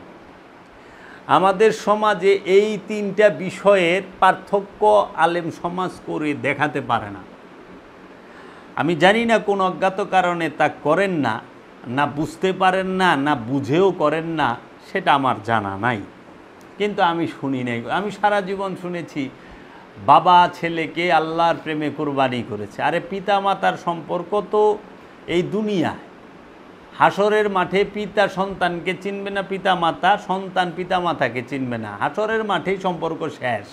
আমাদের সমাজে এই তিনটা বিষয়ের পার্থক্য আলেম সমাজ করে দেখাতে পারে না। আমি জানি না কোন অজ্ঞাত কারণে তা করেন না, না বুঝতে পারেন না, না বুঝেও করেন না, সেটা আমার জানা নাই। কিন্তু আমি শুনি নাই, আমি সারা জীবন শুনেছি বাবা ছেলেকে আল্লাহর প্রেমে কোরবানি করেছে। আরে পিতা মাতার সম্পর্ক তো এই দুনিয়ায়, হাসরের মাঠে পিতা সন্তানকে চিনবে না, পিতা মাতা সন্তান পিতা মাতাকে চিনবে না, হাসরের মাঠেই সম্পর্ক শেষ।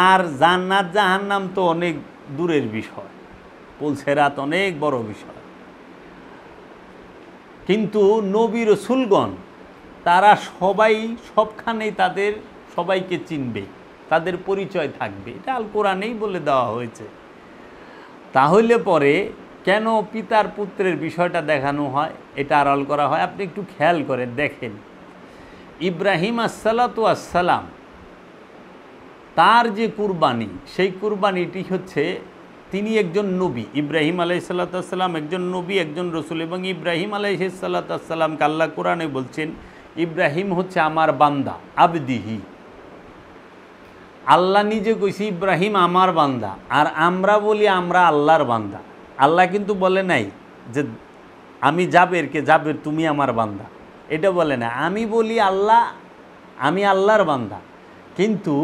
আর জান্নাত জাহান্নাম তো অনেক দূরের বিষয়, পুলসেরাত অনেক বড় বিষয়। কিন্তু নবী রাসূলগণ তারা সবাই সবখানেই তাদের সবাইকে চিনবে, তাদের পরিচয় থাকবে, এটা আল কোরআনেই বলে দেওয়া হয়েছে। তাহলে পরে কেন পিতার পুত্রের বিষয়টা দেখানো হয়, এটা আড়াল করা হয়? আপনি একটু খেয়াল করে দেখেন, ইব্রাহিম আসসালাতু আসসালাম তার যে কুরবানি, সেই কুরবানিটি হচ্ছে তিনি একজন নবী। ইব্রাহিম আলাইহিসসালাতু আসসালাম একজন নবী, একজন রসুল। এবং ইব্রাহিম আলাইহিসসালাতু আসসালামকে আল্লাহ কোরআনে বলছেন ইব্রাহিম হচ্ছে আমার বান্দা, আবদিহি। আল্লাহ নিজে কইছে ইব্রাহিম আমার বান্দা, আর আমরা বলি আমরা আল্লাহর বান্দা। আল্লাহ কিন্তু বলে নাই যে আমি জাবেরকে, জাবের তুমি আমার বান্দা, এটা বলে না। আমি বলি আল্লাহ, আমি আল্লাহর বান্দা, কিন্তু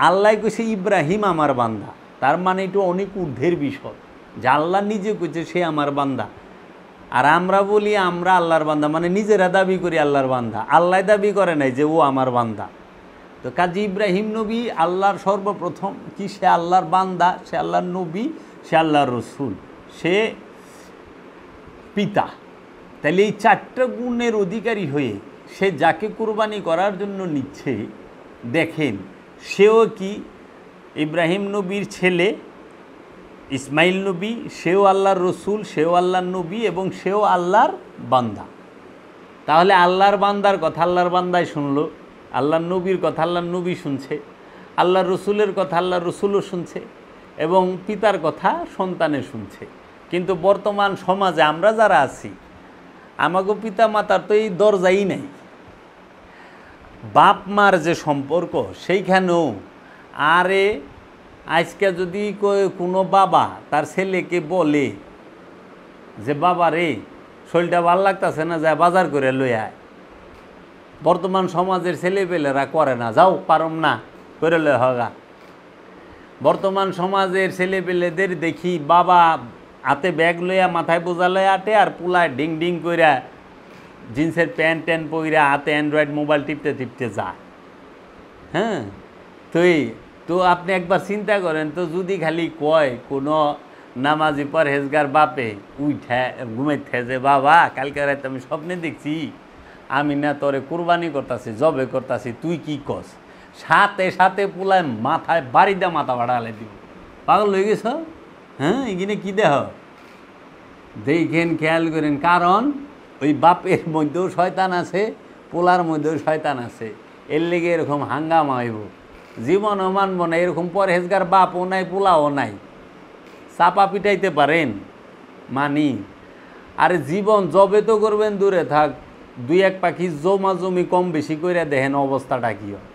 আল্লাহ কইছে ইব্রাহিম আমার বান্দা। তার মানে এটা অনেক ঊর্ধ্বের বিষয়, যে আল্লাহ নিজে কইছে সে আমার বান্দা, আর আমরা বলি আমরা আল্লাহর বান্দা, মানে নিজেরা দাবি করি আল্লাহর বান্দা। আল্লাহ দাবি করে নাই যে ও আমার বান্দা। তো কাজী ইব্রাহিম নবী আল্লাহর সর্বপ্রথম কি, সে আল্লাহর বান্দা, সে আল্লাহর নবী, সে আল্লাহর রসুল, সে পিতা। তাহলে এই চারটা গুণের অধিকারী হয়ে সে যাকে কুরবানি করার জন্য নিচ্ছে, দেখেন সেও কি ইব্রাহিম নবীর ছেলে ইসমাইল নবী, সেও আল্লাহর রসুল, সেও আল্লাহর নবী, এবং সেও আল্লাহর বান্দা। তাহলে আল্লাহর বান্দার কথা আল্লাহর বান্দায় শুনলো, আল্লাহর নবীর কথা আল্লাহর নবী শুনছে, আল্লাহর রসুলের কথা আল্লাহর রসুলও শুনছে, এবং পিতার কথা সন্তানে শুনছে। কিন্তু বর্তমান সমাজে আমরা যারা আছি, আমাকে পিতা মাতার তো এই দরজাই নেই। বাপ মার যে সম্পর্ক, সেইখানেও আরে আজকে যদি কোনো বাবা তার ছেলেকে বলে যে বাবা রে শরীরটা ভালো লাগতেছে না, যায় বাজার করে লই আয়, বর্তমান সমাজের ছেলেপেলেরা করে না, যাও পারম না করে লই হগা। বর্তমান সমাজের ছেলেপেলেদের দেখি বাবা হাতে ব্যাগ লইয়া মাথায় বোঝা লইয়া আটে, আর পুলায় ডিং ডিং কইরা জিন্সের প্যান্ট ট্যান্ট পইরা হাতে অ্যান্ড্রয়েড মোবাইল টিপতে টিপতে যায়। হ্যাঁ, তো আপনি একবার চিন্তা করেন তো, যদি খালি কয় কোনো নামাজি পরহেজগার বাপে উঠে ঘুমাইতে যে বাবা কালকে রাতে আমি স্বপ্নে দেখছি আমি না তোরে কুরবানি করতেছি, জবে করতেছি, তুই কি কস, সাথে সাথে পুলায় মাথায় বাড়ি দা মাথা বাড়ালে দিব, পাগল হয়ে গেছ? হ্যাঁ, এখানে কী দেহ দেখেন, খেয়াল করেন। কারণ ওই বাপের মধ্যেও শয়তান আছে, পোলার মধ্যেও শয়তান আছে, এর লেগে এরকম হাঙ্গামা হইব। জীবনও মানব না, এরকম পরহেজগার বাপও নাই, পোলাও নাই, চাপা পিটাইতে পারেন মানি। আরে জীবন জবে তো করবেন দূরে থাক, দুই এক পাখি জমা জমি কম বেশি করে দেখেন অবস্থাটা কী হয়।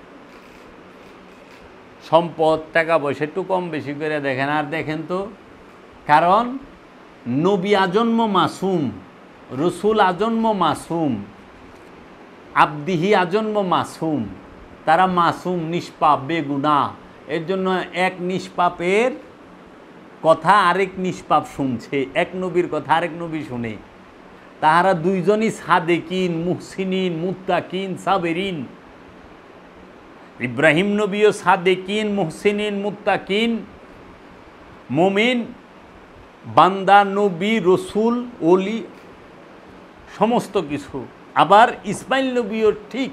সম্পদ টাকা পয়সা একটু কম বেশি করে দেখেন, আর দেখেন তো। কারণ নবী আজন্ম মাসুম, রসুল আজন্ম মাসুম, আবদিহি আজন্ম মাসুম, তারা মাসুম, নিষ্পাপ, বেগুনাহ। এর জন্য এক নিষ্পাপের কথা আরেক নিষ্পাপ শুনছে, এক নবীর কথা আরেক নবী শুনে। তাহারা দুইজনই সাদেকিন, মুহসিনিন, মুত্তাকিন, সাবেরিন। ইব্রাহিম নবীও সাদেকিন, মুহসিনিন, মুত্তাকিন, মুমিন, বান্দা, নবী, রসুল, ওলি, সমস্ত কিছু। আবার ইসমাইল নবীও ঠিক,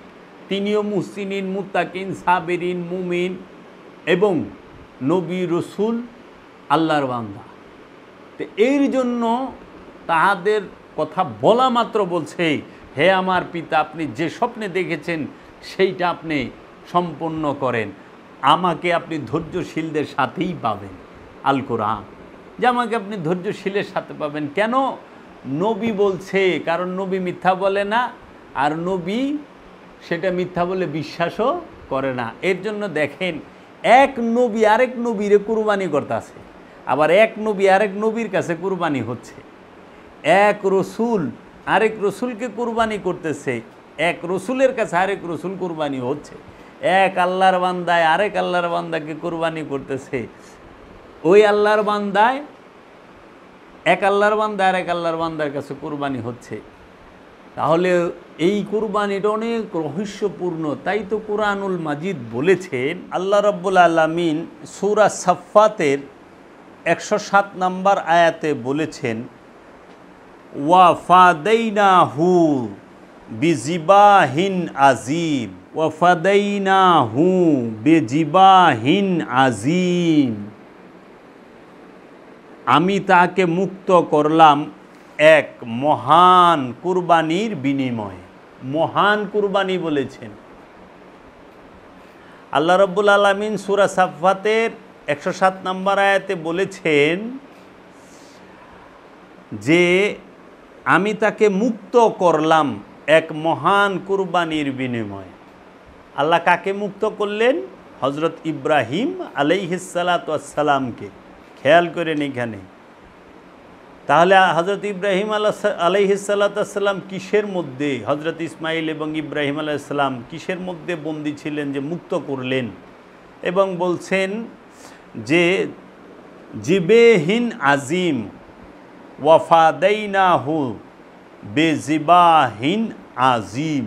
তিনিও মুহসিনিন, মুত্তাকিন, সাবেরিন, মুমিন এবং নবী, রসুল, আল্লাহর বান্দা। তো এর জন্য তাহাদের কথা বলা মাত্র বলছে হে আমার পিতা, আপনি যে স্বপ্নে দেখেছেন সেইটা আপনি সম্পন্ন করেন, আমাকে আপনি ধৈর্যশীলদের সাথেই পাবেন। আল কোরআন, যে আমাকে আপনি ধৈর্যশীলের সাথে পাবেন। কেন? নবী বলছে, কারণ নবী মিথ্যা বলে না, আর নবী সেটা মিথ্যা বলে বিশ্বাসও করে না। এর জন্য দেখেন, এক নবী আরেক নবীরে কুরবানি করতেছে, আবার এক নবী আরেক নবীর কাছে কুরবানি হচ্ছে। এক রসুল আরেক রসুলকে কুরবানি করতেছে, এক রসুলের কাছে আরেক রসুল কুরবানি হচ্ছে। এক আল্লাহর বান্দায় আরেক আল্লাহর বান্দাকে কুরবানি করতেছে। ওই আল্লাহর বান্দায় এক আল্লাহর বান্দা আর এক আল্লাহর বান্দার কাছে কুরবানি হচ্ছে। তাহলে এই কুরবানিটা অনেক রহস্যপূর্ণ। তাই তো কুরআনুল মাজিদ বলেছেন, আল্লাহ রাব্বুল আলামিন সূরা সাফফাতের 107 নম্বর আয়াতে বলেছেন, ওয়া ফাদাইনাহু বিজিবাহিন আজিম, ওয়া ফাদাইনাহু বিজিবাহিন আজিম। আমি তাকে মুক্ত করলাম এক মহান কুরবানির বিনিময়ে। মহান কুরবানি বলেছেন আল্লাহ রাব্বুল আলামিন সূরা সাফফাতের 107 নম্বর আয়াতে বলেছেন যে আমি তাকে মুক্ত করলাম এক মহান কুরবানির বিনিময়ে। আল্লাহ কাকে মুক্ত করলেন? হজরত ইব্রাহিম আলাইহিস সালাতু ওয়াস সালামকে। খেয়াল করেন এখানে। তাহলে হজরত ইব্রাহিম আলাইহিস সালাতু ওয়াস সালাম কিসের মধ্যে, হজরত ইসমাইল এবং ইব্রাহিম আলাইহিস সালাম কিসের মধ্যে বন্দী ছিলেন যে মুক্ত করলেন? এবং বলছেন যে জিবেহিন আজিম ওয়াফাদাইনাহু বেজিবাহিন আজিম,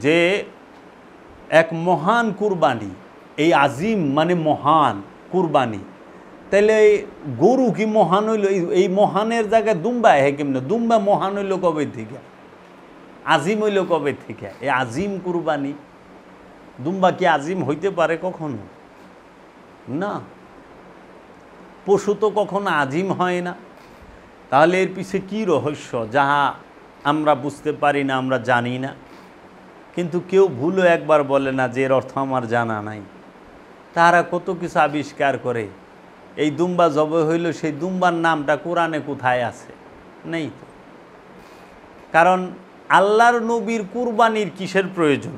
যে এক মহান কুরবানি। এই আজিম মানে মহান কুরবানি। তাহলে গরু কি মহান হইল? এই মহানের জায়গায় দুম্বা হে কেমনে? দুম্বা মহান হইল কবে থেকে? আজিম হইল কবে থেকে? এই আজিম কুরবানি। দুম্বা কি আজিম হইতে পারে কখনো? না, পশু তো কখনো আজিম হয় না। তাহলে এর পিছে কী রহস্য, যাহা আমরা বুঝতে পারি না, আমরা জানি না। কিন্তু কেউ ভুলও একবার বলে না যে এর অর্থ আমার জানা নাই। তারা কত কিছু আবিষ্কার করে। এই দুম্বা জবে হইল, সেই দুম্বার নামটা কোরআনে কোথায় আছে? নেই তো। কারণ আল্লাহর নবীর কুরবানির কিসের প্রয়োজন?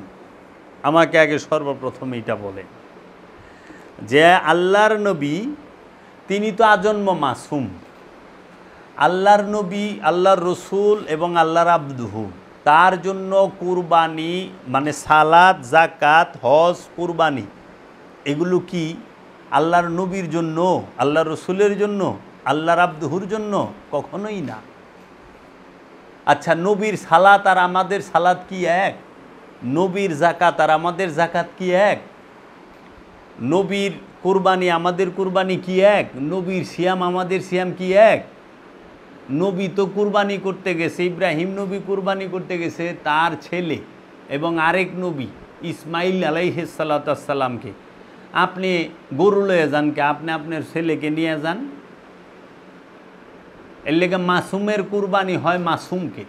আমাকে আগে সর্বপ্রথম এটা বলেন যে আল্লাহর নবী তিনি তো আজন্ম মাসুম। আল্লাহর নবী, আল্লাহর রসুল এবং আল্লাহর আবদুহু, তার জন্য কুরবানি মানে সালাত, জাকাত, হজ, কুরবানি এগুলো কি আল্লাহর নবীর জন্য, আল্লাহর রসুলের জন্য, আল্লাহর আবদুহুর জন্য? কখনোই না। আচ্ছা, নবীর সালাত আর আমাদের সালাত কি এক? নবীর জাকাত আর আমাদের জাকাত কি এক? নবীর কুরবানি আমাদের কুরবানি কি এক? নবীর সিয়াম আমাদের সিয়াম কি এক? নবী তো কুরবানি করতে গেছে, ইব্রাহিম নবী কুরবানি করতে গেছে তার ছেলে এবং আরেক নবী ইসমাইল আলাইহিস সালাতু ওয়াস সালামকে। আপনি গরু লয়ে যান কে? আপনি আপনার ছেলেকে নিয়ে যান। এর লেগে মাসুমের কুরবানি হয় মাসুমকে,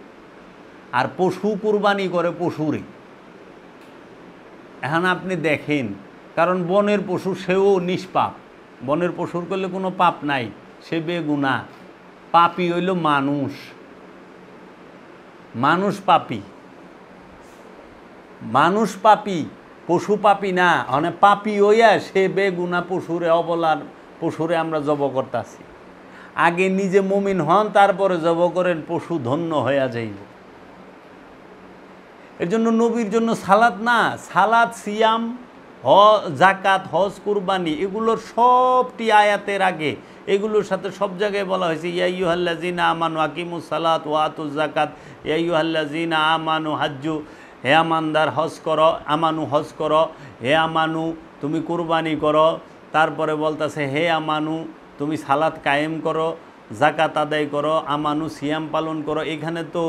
আর পশু কুরবানি করে পশুরে। এখন আপনি দেখেন, কারণ বনের পশু সেও নিষ্পাপ। বনের পশুর করলে কোনো পাপ নাই, সে বেগুনাহ। পাপী হইল মানুষ, মানুষ পাপী, মানুষ পাপী, পশু পাপী না। মানে পাপী হইয়া সে বেগুনাহ, পশুরে অবলার, পশুরে আমরা জব করতেছি। আগে নিজে মুমিন হন, তারপরে জব করেন, পশু ধন্য হইয়া যাইব। এর জন্য নবীর জন্য সালাত না, সালাত, সিয়াম, জাকাত, হজ, কুরবানি এগুলোর সবটি আয়াতের আগে, এগুলোর সাথে সব জায়গায় বলা হয়েছে ইয়া আইয়ুহাল্লাযীনা আমানু আকিমুস সালাত ওয়া আতুজ যাকাত, ইয়া আইয়ুহাল্লাযীনা আমানু হাজ্জু, হে আমানদার হজ করো, আমানু হজ করো, হে আমানু তুমি কুরবানি করো। তারপরে বলতেছে হে আমানু তুমি সালাত কায়েম করো, জাকাত আদায় করো, আমানু সিয়াম পালন করো। এখানে তো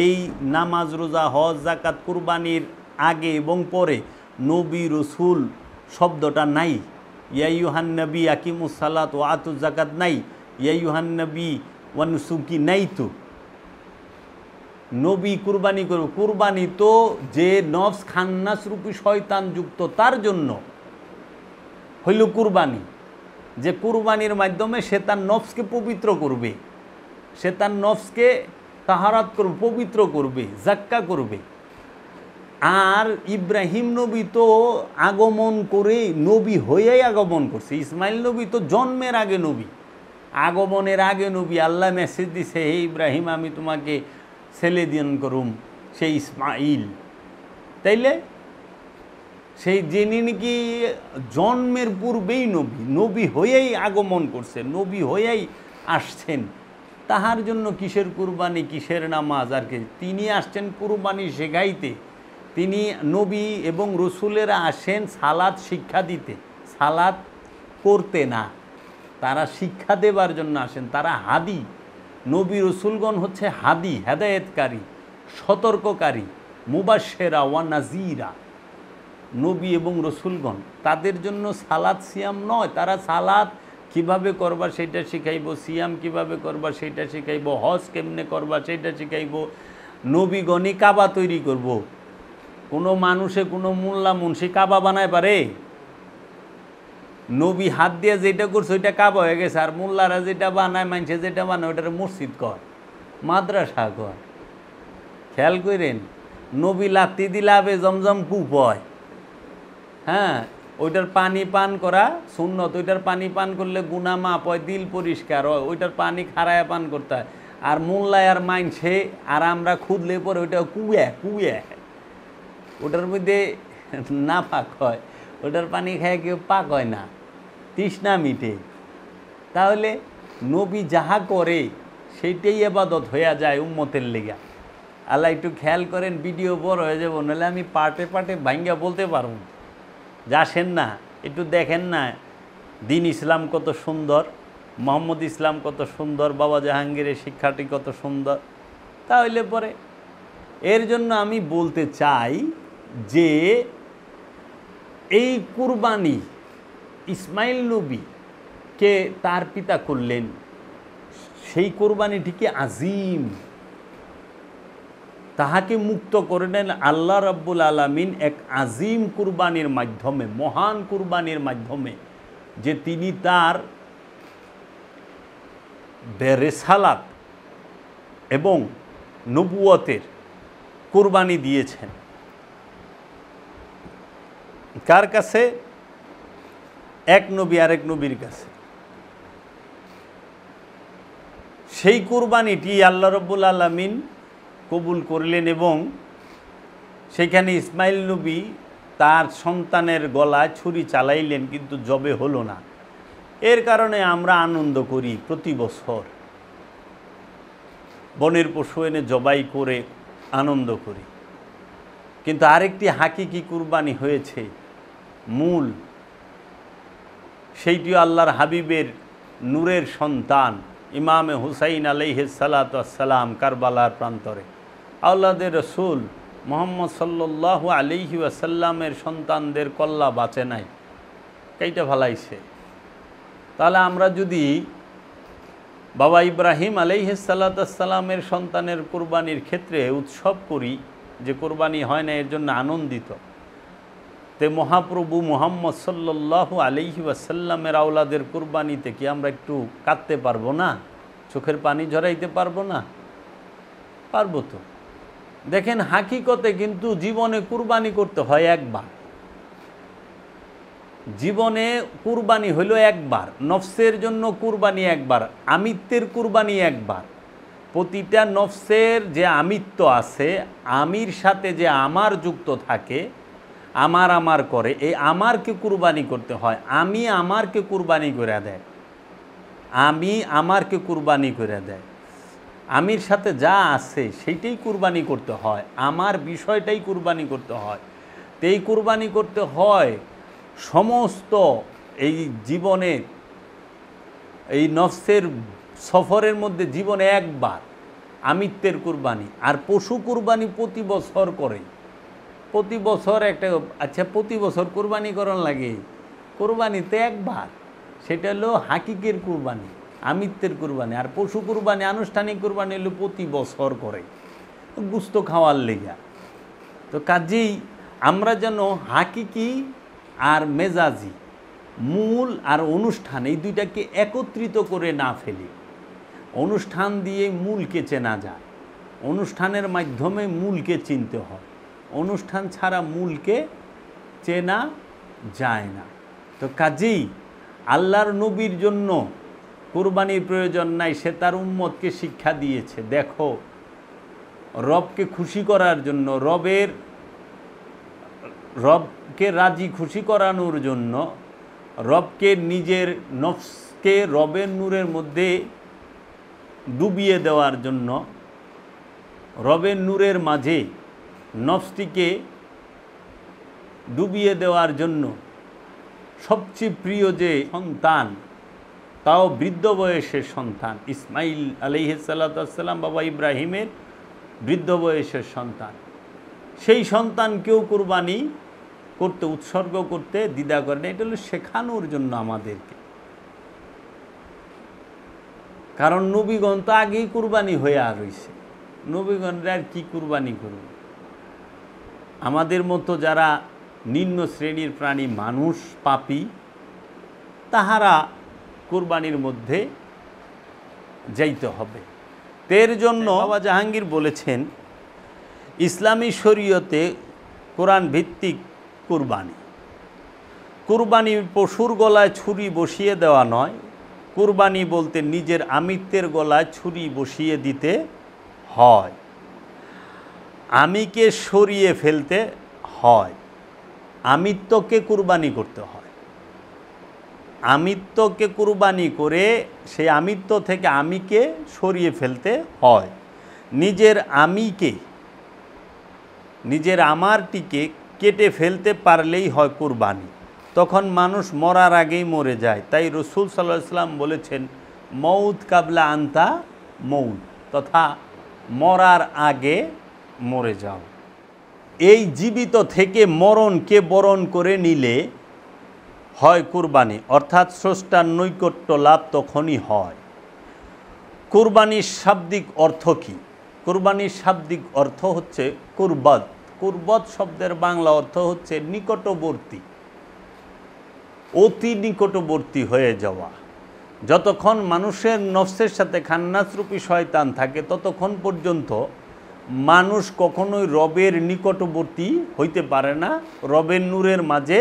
এই নামাজ, রোজা, হজ, জাকাত, কুরবানির আগে এবং পরে নবী রসুল শব্দটা নাই। ইয়া আইয়ুহান নবী আকিমুস সালাত ওয়া আতুজ যাকাত নাই, ইয়া আইয়ুহান নবী ওয়া নুসুকি নাই। তো নবী কুরবানি করবে। কুরবানি তো যে নফস খান্নাসরূপী শয়তানযুক্ত তার জন্য হইল কুরবানি, যে কুরবানির মাধ্যমে সে তার নফসকে পবিত্র করবে, সে তার নফসকে তাহারাত করবে, পবিত্র করবে, জাক্কা করবে। আর ইব্রাহিম নবী তো আগমন করে নবী হয়েই আগমন করছে। ইসমাইল নবী তো জন্মের আগে নবী, আগমনের আগে নবী। আল্লাহ মেসেজ দিছে, হে ইব্রাহিম আমি তোমাকে ছেলে দান করুম, সেই ইসমাইল। তাইলে সেই যিনি নাকি জন্মের পূর্বেই নবী, নবী হয়েই আগমন করছে, নবী হয়েই আসছেন, তাহার জন্য কিসের কুরবানি, কিসের নামাজ? আর কি তিনি আসছেন কুরবানি শেখাইতে। তিনি নবী এবং রসুলেরা আসেন সালাত শিক্ষা দিতে, সালাত করতে না, তারা শিক্ষা দেবার জন্য আসেন। তারা হাদি, নবী রসুলগণ হচ্ছে হাদি, হেদায়েতকারী, সতর্ককারী, মুবাশশেরা ওয়া নাজিরা। নবী এবং রসুলগণ তাদের জন্য সালাত সিয়াম নয়, তারা সালাত কিভাবে করবা সেটা শিখাইব, সিয়াম কিভাবে করবা সেটা শিখাইব, হজ কেমনে করবা সেটা শিখাইব। নবীগণই কাবা তৈরি করব। কোনো মানুষে কোনো মোল্লা মুন্সি কাবা বানায় পারে? নবী হাত দিয়ে যেটা করছে ওইটা কাবা হয়ে গেছে, আর মোল্লারা যেটা বানায়, মানুষে যেটা বানায় ওইটার মসজিদ কর, মাদ্রাসা কর। খেয়াল করেন, নবী লাত্তি দিলে আবে জমজম কূপ হয়, হ্যাঁ, ওইটার পানি পান করা সুন্নত, ওইটার পানি পান করলে গুনাহ মাপ হয়, দিল পরিষ্কার হয়, ওইটার পানি খারায় পান করতে হয়। আর মোল্লায় আর মাইনছে আর আমরা খুদলে পরে ওইটা কুয়া কুয়া, ওটার মধ্যে না পাক হয়, ওটার পানি খায় কেউ পাক হয় না, তৃষ্ণা মিটে। তাহলে নবী যাহা করে সেইটাই ইবাদত হইয়া যায় উম্মতের লেগা। আল্লাহ একটু খেয়াল করেন, ভিডিও বড় হয়ে যাব, নাহলে আমি পার্টে পার্টে ভাঙ্গা বলতে পারব। যাসেন না, একটু দেখেন না দিন ইসলাম কত সুন্দর, মোহাম্মদ ইসলাম কত সুন্দর, বাবা জাহাঙ্গীরের শিক্ষাটি কত সুন্দর। তাহলে পরে এর জন্য আমি বলতে চাই যে এই কুরবানি ইসমাইল নবীকে তার পিতা করলেন, সেই কুরবানিটিকে আজিম, তাহাকে মুক্ত করে নেন আল্লাহ রাব্বুল আলামিন এক আজিম কুরবানির মাধ্যমে, মহান কুরবানির মাধ্যমে, যে তিনি তার বেরেসালাত এবং নবুয়তের কুরবানি দিয়েছেন। কার কাছে? এক নবী আরেক নবীর কাছে। সেই কুরবানিটি আল্লাহ রাব্বুল আলামিন কবুল করলেন এবং সেখানে ইসমাইল নবী তার সন্তানের গলায় ছুরি চালাইলেন, কিন্তু জবে হলো না। এর কারণে আমরা আনন্দ করি, প্রতি বছর বনের পশু এনে জবাই করে আনন্দ করি। কিন্তু আরেকটি হাকিকি কুরবানি হয়েছে মূল, সেইটিও আল্লাহর হাবিবের নূরের সন্তান ইমামে হুসাইন আলাইহিস সালাতু ওয়াস সালাম কারবালার প্রান্তরে আওলাদের রসুল মুহাম্মদ সাল্লাল্লাহু আলাইহি ওয়াসাল্লামের সন্তানদের কল্লা বাঁচে নাই, কেইটা ফালাইছে। তাহলে আমরা যদি বাবা ইব্রাহিম আলাইহিস সালাতু ওয়াস সালামের সন্তানের কুরবানির ক্ষেত্রে উৎসব করি, যে কুরবানি হয় না এর জন্য আনন্দিত, তে মহাপ্রভু মুহাম্মদ সাল্লাল্লাহু আলাইহি ওয়াসাল্লামের আওলাদের কুরবানিতে কি আমরা একটু কাঁদতে পারবো না? চোখের পানি ঝরাইতে পারবো না? পারবো তো। দেখেন, হাকিকতে কিন্তু জীবনে কুরবানি করতে হয় একবার। জীবনে কুরবানি হইল একবার, নফসের জন্য কুরবানি একবার, আমিত্বের কুরবানি একবার। প্রতিটা নফসের যে আমিত্ব আছে, আমির সাথে যে আমার যুক্ত থাকে, আমার আমার করে, এই আমারকে কুরবানি করতে হয়। আমি আমারকে কুরবানি করে দেয়, আমি আমারকে কুরবানি করে দেয়। আমির সাথে যা আছে সেইটাই কুরবানি করতে হয়, আমার বিষয়টাই কুরবানি করতে হয়। তো এই কুরবানি করতে হয় সমস্ত এই জীবনে, এই নফসের সফরের মধ্যে জীবনে একবার আমিত্বের কুরবানি। আর পশু কুরবানি প্রতি বছর করে, প্রতি বছর একটা, আচ্ছা প্রতি বছর কুরবানি করার লাগে? কুরবানিতে একবার, সেটা হলো হাকিকের কুরবানি, আমিত্বের কুরবানি। আর পশু কুরবানি, আনুষ্ঠানিক কুরবানি হলো প্রতি বছর করে। গুস্ত খাওয়ার লেগা। তো কাজেই আমরা যেন হাকিকি আর মেজাজি, মূল আর অনুষ্ঠান, এই দুইটাকে একত্রিত করে না ফেলি। অনুষ্ঠান দিয়ে মূলকে চেনা যায়, অনুষ্ঠানের মাধ্যমে মূলকে চিনতে হয়, অনুষ্ঠান ছাড়া মূলকে চেনা যায় না। তো কাজেই আল্লাহর নবীর জন্য কুরবানির প্রয়োজন নাই, সে তার উম্মতকে শিক্ষা দিয়েছে। দেখো, রবকে খুশি করার জন্য, রবকে রাজি খুশি করানোর জন্য, রবকে নিজের নফসকে রবের নূরের মধ্যে ডুবিয়ে দেওয়ার জন্য, রবের নূরের মাঝে নফসটিকে ডুবিয়ে দেওয়ার জন্য সবচেয়ে প্রিয় যে সন্তান, তাও বৃদ্ধ বয়সের সন্তান, ইসমাইল আলাইহিস সালাতু ওয়াস সালাম, বাবা ইব্রাহিমের বৃদ্ধ বয়সের সন্তান, সেই সন্তানকেও কুরবানি করতে, উৎসর্গ করতে দ্বিধা করে না। এটা হলো শেখানোর জন্য আমাদেরকে। কারণ নবীগণ তো আগেই কুরবানি হয়ে আর রয়েছে, নবীগণরা আর কি কুরবানি করবে? আমাদের মতো যারা নিম্ন শ্রেণীর প্রাণী, মানুষ, পাপী, তাহারা কুরবানির মধ্যে যাইতে হবে। এর জন্য বাবা জাহাঙ্গীর বলেছেন, ইসলামী শরীয়তে কোরআন ভিত্তিক কুরবানি, কুরবানি পশুর গলায় ছুরি বসিয়ে দেওয়া নয়। কুরবানি বলতে নিজের আমিত্বের গলায় ছুরি বসিয়ে দিতে হয়, আমিকে সরিয়ে ফেলতে হয়, আমিত্বকে কুরবানি করতে হয়। আমিত্বকে কুরবানি করে সেই আমিত্ব থেকে আমিকে সরিয়ে ফেলতে হয়। নিজের আমিকে, নিজের আমারটিকে কেটে ফেলতে পারলেই হয় কুরবানি। তখন মানুষ মরার আগেই মরে যায়। তাই রসুল সাল্লাল্লাহু আলাইহি ওয়াসাল্লাম বলেছেন, মৌত কাবলা আন্তা মৌত, তথা মরার আগে মরে যাও। এই জীবিত থেকে মরণকে বরণ করে নিলে হয় কুরবানি, অর্থাৎ স্রষ্টার নৈকট্য লাভ তখনই হয়। কুরবানির শাব্দিক অর্থ কী? কুরবানির শাব্দিক অর্থ হচ্ছে কুরবত। কুরবত শব্দের বাংলা অর্থ হচ্ছে নিকটবর্তী, অতি নিকটবর্তী হয়ে যাওয়া। যতক্ষণ মানুষের নফসের সাথে খান্নাসরূপী শয়তান থাকে, ততক্ষণ পর্যন্ত মানুষ কখনোই রবের নিকটবর্তী হইতে পারে না, রবের নূরের মাঝে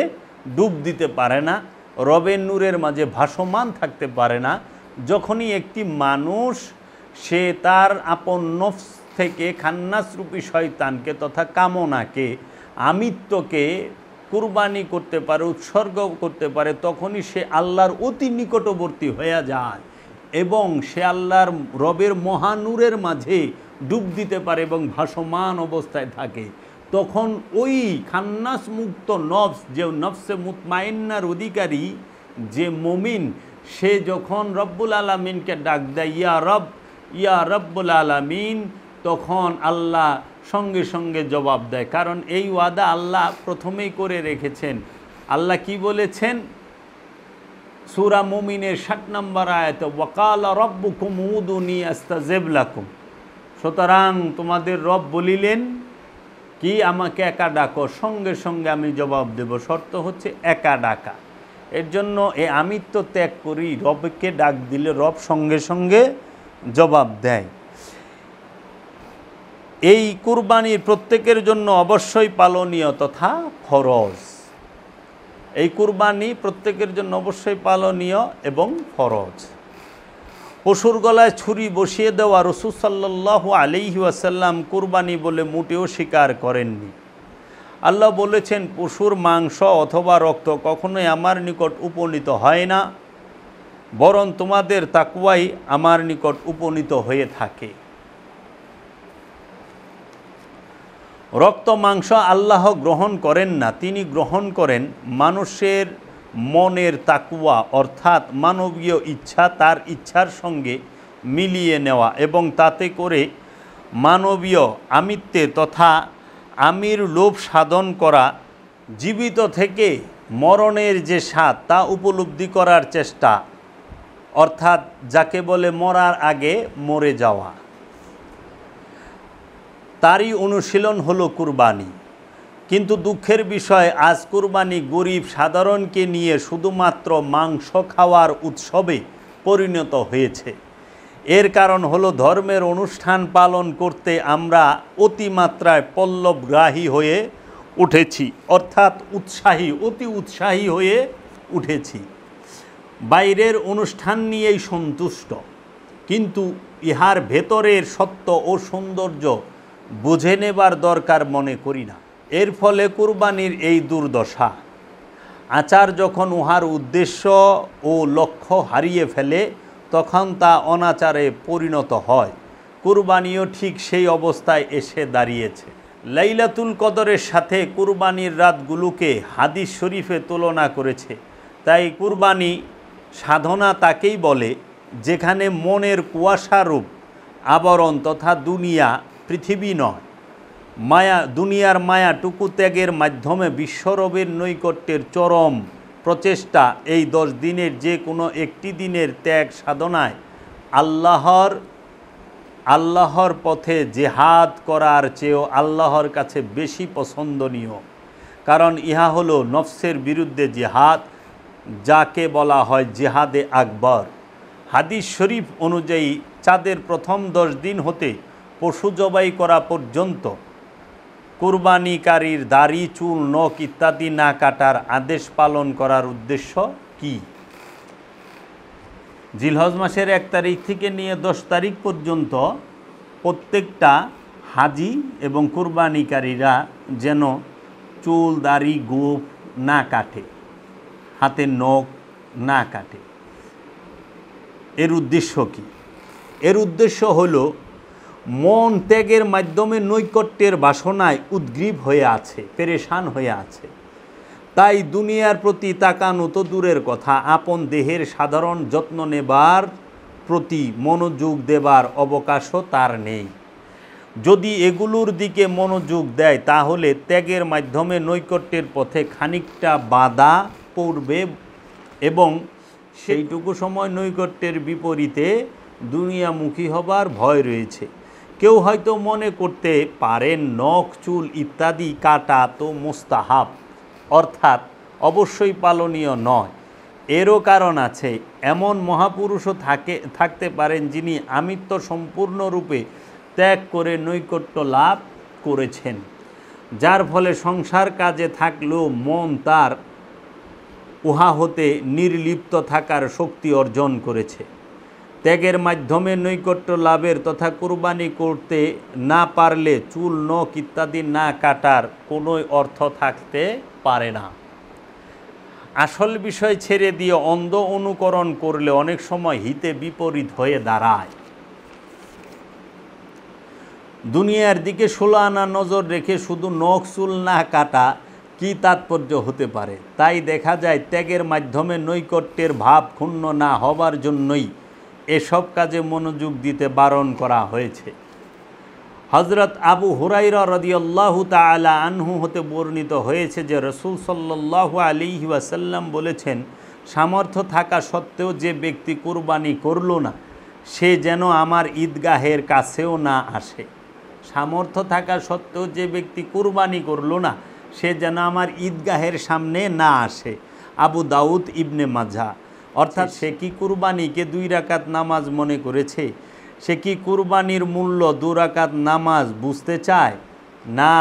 ডুব দিতে পারে না, রবের নূরের মাঝে ভাসমান থাকতে পারে না। যখনই একটি মানুষ সে তার আপন নফস থেকে খান্নাসরূপী শয়তানকে তথা কামনাকে, আমিত্বকে কুরবানি করতে পারে, উৎসর্গ করতে পারে, তখনই সে আল্লাহর অতি নিকটবর্তী হয়ে যায় এবং সে আল্লাহর রবের মহানূরের মাঝে ডুব দিতে পারে এবং ভাসমান অবস্থায় থাকে। তখন ওই খান্নাস মুক্ত নফস, যে নফসে মুতমাইন্নার অধিকারী যে মুমিন, সে যখন রব্বুল আলামিনকে ডাক দেয়, ইয়া রব, ইয়া রব্বুল আলামিন, তখন আল্লাহ সঙ্গে সঙ্গে জবাব দেয়। কারণ এই ওয়াদা আল্লাহ প্রথমেই করে রেখেছেন। আল্লাহ কি বলেছেন? সূরা মুমিনের 60 নম্বর আয়াতে, ওয়াকালা রব্বুকুম উদুনি আস্তাজিব লাকুম। সুতরাং তোমাদের রব বলিলেন কি, আমাকে একা ডাকো, সঙ্গে সঙ্গে আমি জবাব দেব। শর্ত হচ্ছে একা ডাকা। এর জন্য এই আমিত্ব ত্যাগ করি, রবকে ডাক দিলে রব সঙ্গে সঙ্গে জবাব দেয়। এই কুরবানির প্রত্যেকের জন্য অবশ্যই পালনীয় তথা ফরজ। এই কুরবানি প্রত্যেকের জন্য অবশ্যই পালনীয় এবং ফরজ। পশুর গলায় ছুরি বসিয়ে দেওয়া রাসূল সাল্লাল্লাহু আলাইহি ওয়াসাল্লাম কুরবানি বলে মোটেও স্বীকার করেননি। আল্লাহ বলেছেন, পশুর মাংস অথবা রক্ত কখনোই আমার নিকট উপনীত হয় না, বরং তোমাদের তাকওয়াই আমার নিকট উপনীত হয়ে থাকে। রক্ত মাংস আল্লাহ গ্রহণ করেন না, তিনি গ্রহণ করেন মানুষের মনের তাকওয়া, অর্থাৎ মানবীয় ইচ্ছা তার ইচ্ছার সঙ্গে মিলিয়ে নেওয়া এবং তাতে করে মানবীয় আমিত্বে তথা আমির লোভ সাধন করা, জীবিত থেকে মরণের যে স্বাদ তা উপলব্ধি করার চেষ্টা, অর্থাৎ যাকে বলে মরার আগে মরে যাওয়া। তারই অনুশীলন হলো কুরবানি। কিন্তু দুঃখের বিষয় আজ কুরবানি গরিব সাধারণকে নিয়ে শুধুমাত্র মাংস খাওয়ার উৎসবে পরিণত হয়েছে। এর কারণ হলো ধর্মের অনুষ্ঠান পালন করতে আমরা অতিমাত্রায় পল্লবগ্রাহী হয়ে উঠেছি, অর্থাৎ অতি উৎসাহী হয়ে উঠেছি। বাইরের অনুষ্ঠান নিয়েই সন্তুষ্ট, কিন্তু ইহার ভেতরের সত্য ও সৌন্দর্য বুঝে নেবার দরকার মনে করি না। এর ফলে কুরবানির এই দুর্দশা। আচার যখন উহার উদ্দেশ্য ও লক্ষ্য হারিয়ে ফেলে তখন তা অনাচারে পরিণত হয়। কুরবানিও ঠিক সেই অবস্থায় এসে দাঁড়িয়েছে। লাইলাতুল কদরের সাথে কুরবানির রাতগুলোকে হাদিস শরীফে তুলনা করেছে। তাই কুরবানি সাধনা তাকেই বলে যেখানে মনের কুয়াশারূপ আবরণ তথা দুনিয়া, পৃথিবী নয়, দুনিয়ার মায়াটুকু ত্যাগের মাধ্যমে বিশ্বরবের নৈকট্যের চরম প্রচেষ্টা এই 10 দিনের যে কোনো একটি দিনের ত্যাগ সাধনায় আল্লাহর পথে জেহাদ করার চেয়েও আল্লাহর কাছে বেশি পছন্দনীয়। কারণ ইহা হলো নফসের বিরুদ্ধে জেহাদ, যাকে বলা হয় জেহাদে আকবর। হাদিস শরীফ অনুযায়ী চাঁদের প্রথম 10 দিন হতে পশু জবাই করা পর্যন্ত কুরবানিকারীর দাড়ি, চুল, নখ ইত্যাদি না কাটার আদেশ পালন করার উদ্দেশ্য কি? জিলহজ মাসের 1 তারিখ থেকে নিয়ে 10 তারিখ পর্যন্ত প্রত্যেকটা হাজি এবং কুরবানিকারীরা যেন চুল, দাড়ি, গোঁফ না কাটে, হাতের নখ না কাটে। এর উদ্দেশ্য কি? এর উদ্দেশ্য হলো মন ত্যাগের মাধ্যমে নৈকট্যের বাসনায় উদ্গ্রীব হয়ে আছে, পেরেশান হয়ে আছে। তাই দুনিয়ার প্রতি তাকানো তো দূরের কথা, আপন দেহের সাধারণ যত্ন নেবার প্রতি মনোযোগ দেবার অবকাশও তার নেই। যদি এগুলোর দিকে মনোযোগ দেয় তাহলে ত্যাগের মাধ্যমে নৈকট্যের পথে খানিকটা বাধা পড়বে এবং সেইটুকু সময় নৈকট্যের বিপরীতে দুনিয়ামুখী হবার ভয় রয়েছে। কেউ হয়তো মনে করতে পারেন নখ, চুল ইত্যাদি কাটা তো মুস্তাহাব, অর্থাৎ অবশ্যই পালনীয় নয়। এরও কারণ আছে। এমন মহাপুরুষও থাকতে পারেন যিনি আমিত্ব সম্পূর্ণরূপে ত্যাগ করে নৈকট্য লাভ করেছেন, যার ফলে সংসার কাজে থাকলেও মন তার উহা হতে নির্লিপ্ত থাকার শক্তি অর্জন করেছে। ত্যাগের মাধ্যমে নৈকট্য লাভের তথা কুরবানি করতে না পারলে চুল, নখ ইত্যাদি না কাটার কোনো অর্থ থাকতে পারে না। আসল বিষয় ছেড়ে দিয়ে অন্ধ অনুকরণ করলে অনেক সময় হিতে বিপরীত হয়ে দাঁড়ায়। দুনিয়ার দিকে 16 আনা নজর রেখে শুধু নখ, চুল না কাটা কি তাৎপর্য হতে পারে? তাই দেখা যায় ত্যাগের মাধ্যমে নৈকট্যের ভাব ক্ষুণ্ণ না হবার জন্যই এসব কাজে মনোযোগ দিতে বারণ করা হয়েছে। হযরত আবু হুরায়রা রাদিয়াল্লাহু তাআলা আনহু হতে বর্ণিত হয়েছে যে রাসূল সাল্লাল্লাহু আলাইহি ওয়াসাল্লাম বলেছেন, সামর্থ্য থাকা সত্ত্বেও যে ব্যক্তি কুরবানি করল না সে যেন আমার ঈদগাহের কাছেও না আসে। সামর্থ্য থাকা সত্ত্বেও যে ব্যক্তি কুরবানি করল না সে যেন আমার ঈদগাহের সামনে না আসে। আবু দাউদ, ইবনে মাজাহ। অর্থাৎ সে কি কুরবানিকে 2 রাকাত নামাজ মনে করেছে? সে কি কুরবানির মূল্য 2 রাকাত নামাজ বুঝতে চায়? না,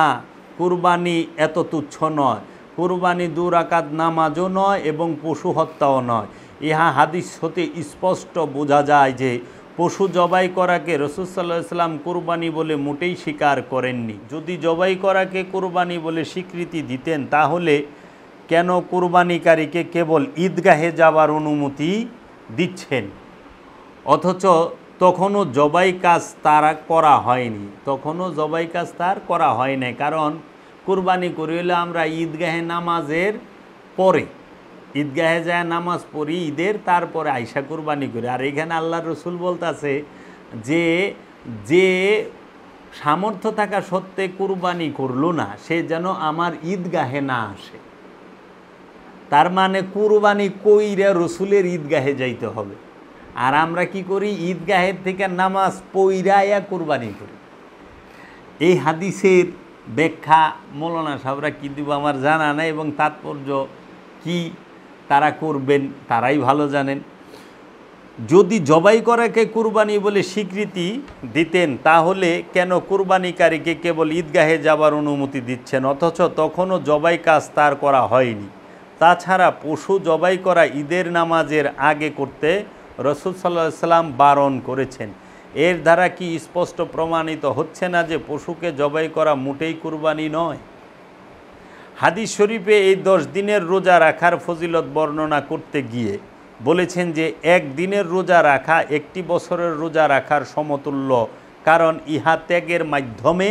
কুরবানি এত তুচ্ছ নয়। কুরবানি 2 রাকাত নামাজও নয় এবং পশু হত্যাও নয়। ইহা হাদিস হতে স্পষ্ট বোঝা যায় যে পশু জবাই করাকে রাসূল সাল্লাল্লাহু আলাইহি ওয়াসাল্লাম কুরবানি বলে মোটেই স্বীকার করেননি। যদি জবাই করাকে কুরবানি বলে স্বীকৃতি দিতেন তাহলে কেন কুরবানিকারীকে কেবল ঈদগাহে যাওয়ার অনুমতি দিচ্ছেন? অথচ তখনও জবাই কাজ তার করা হয়নি। কারণ কুরবানি করিলে আমরা ঈদগাহে নামাজের পরে, ঈদগাহে যায় নামাজ পড়ি ঈদের, তারপরে আইসা কুরবানি করি। আর এখানে আল্লাহর রাসূল বলতেছে যে সামর্থ্য থাকা সত্ত্বে কুরবানি করলো না সে যেন আমার ঈদগাহে না আসে। তার মানে কুরবানি কইরা রসুলের ঈদগাহে যাইতে হবে। আর আমরা কি করি? ঈদগাহের থেকে নামাজ পইরাইয়া কুরবানি করি। এই হাদিসের ব্যাখ্যা মৌলানা সাহেবরা কী দিব আমার জানা নেই, এবং তাৎপর্য কি তারা করবেন তারাই ভালো জানেন। যদি জবাই করাকে কুরবানি বলে স্বীকৃতি দিতেন, তাহলে কেন কুরবানিকারীকে কেবল ঈদগাহে যাবার অনুমতি দিচ্ছেন, অথচ তখনও জবাই কাজ তার করা হয়নি? তাছাড়া পশু জবাই করা ঈদের নামাজের আগে করতে রাসূল সাল্লাল্লাহু আলাইহি সাল্লাম বারণ করেছেন। এর দ্বারা কি স্পষ্ট প্রমাণিত হচ্ছে না যে পশুকে জবাই করা মোটেই কুরবানি নয়? হাদিস শরীফে এই 10 দিনের রোজা রাখার ফজিলত বর্ণনা করতে গিয়ে বলেছেন যে এক দিনের রোজা রাখা একটি বছরের রোজা রাখার সমতুল্য, কারণ ইহা ত্যাগের মাধ্যমে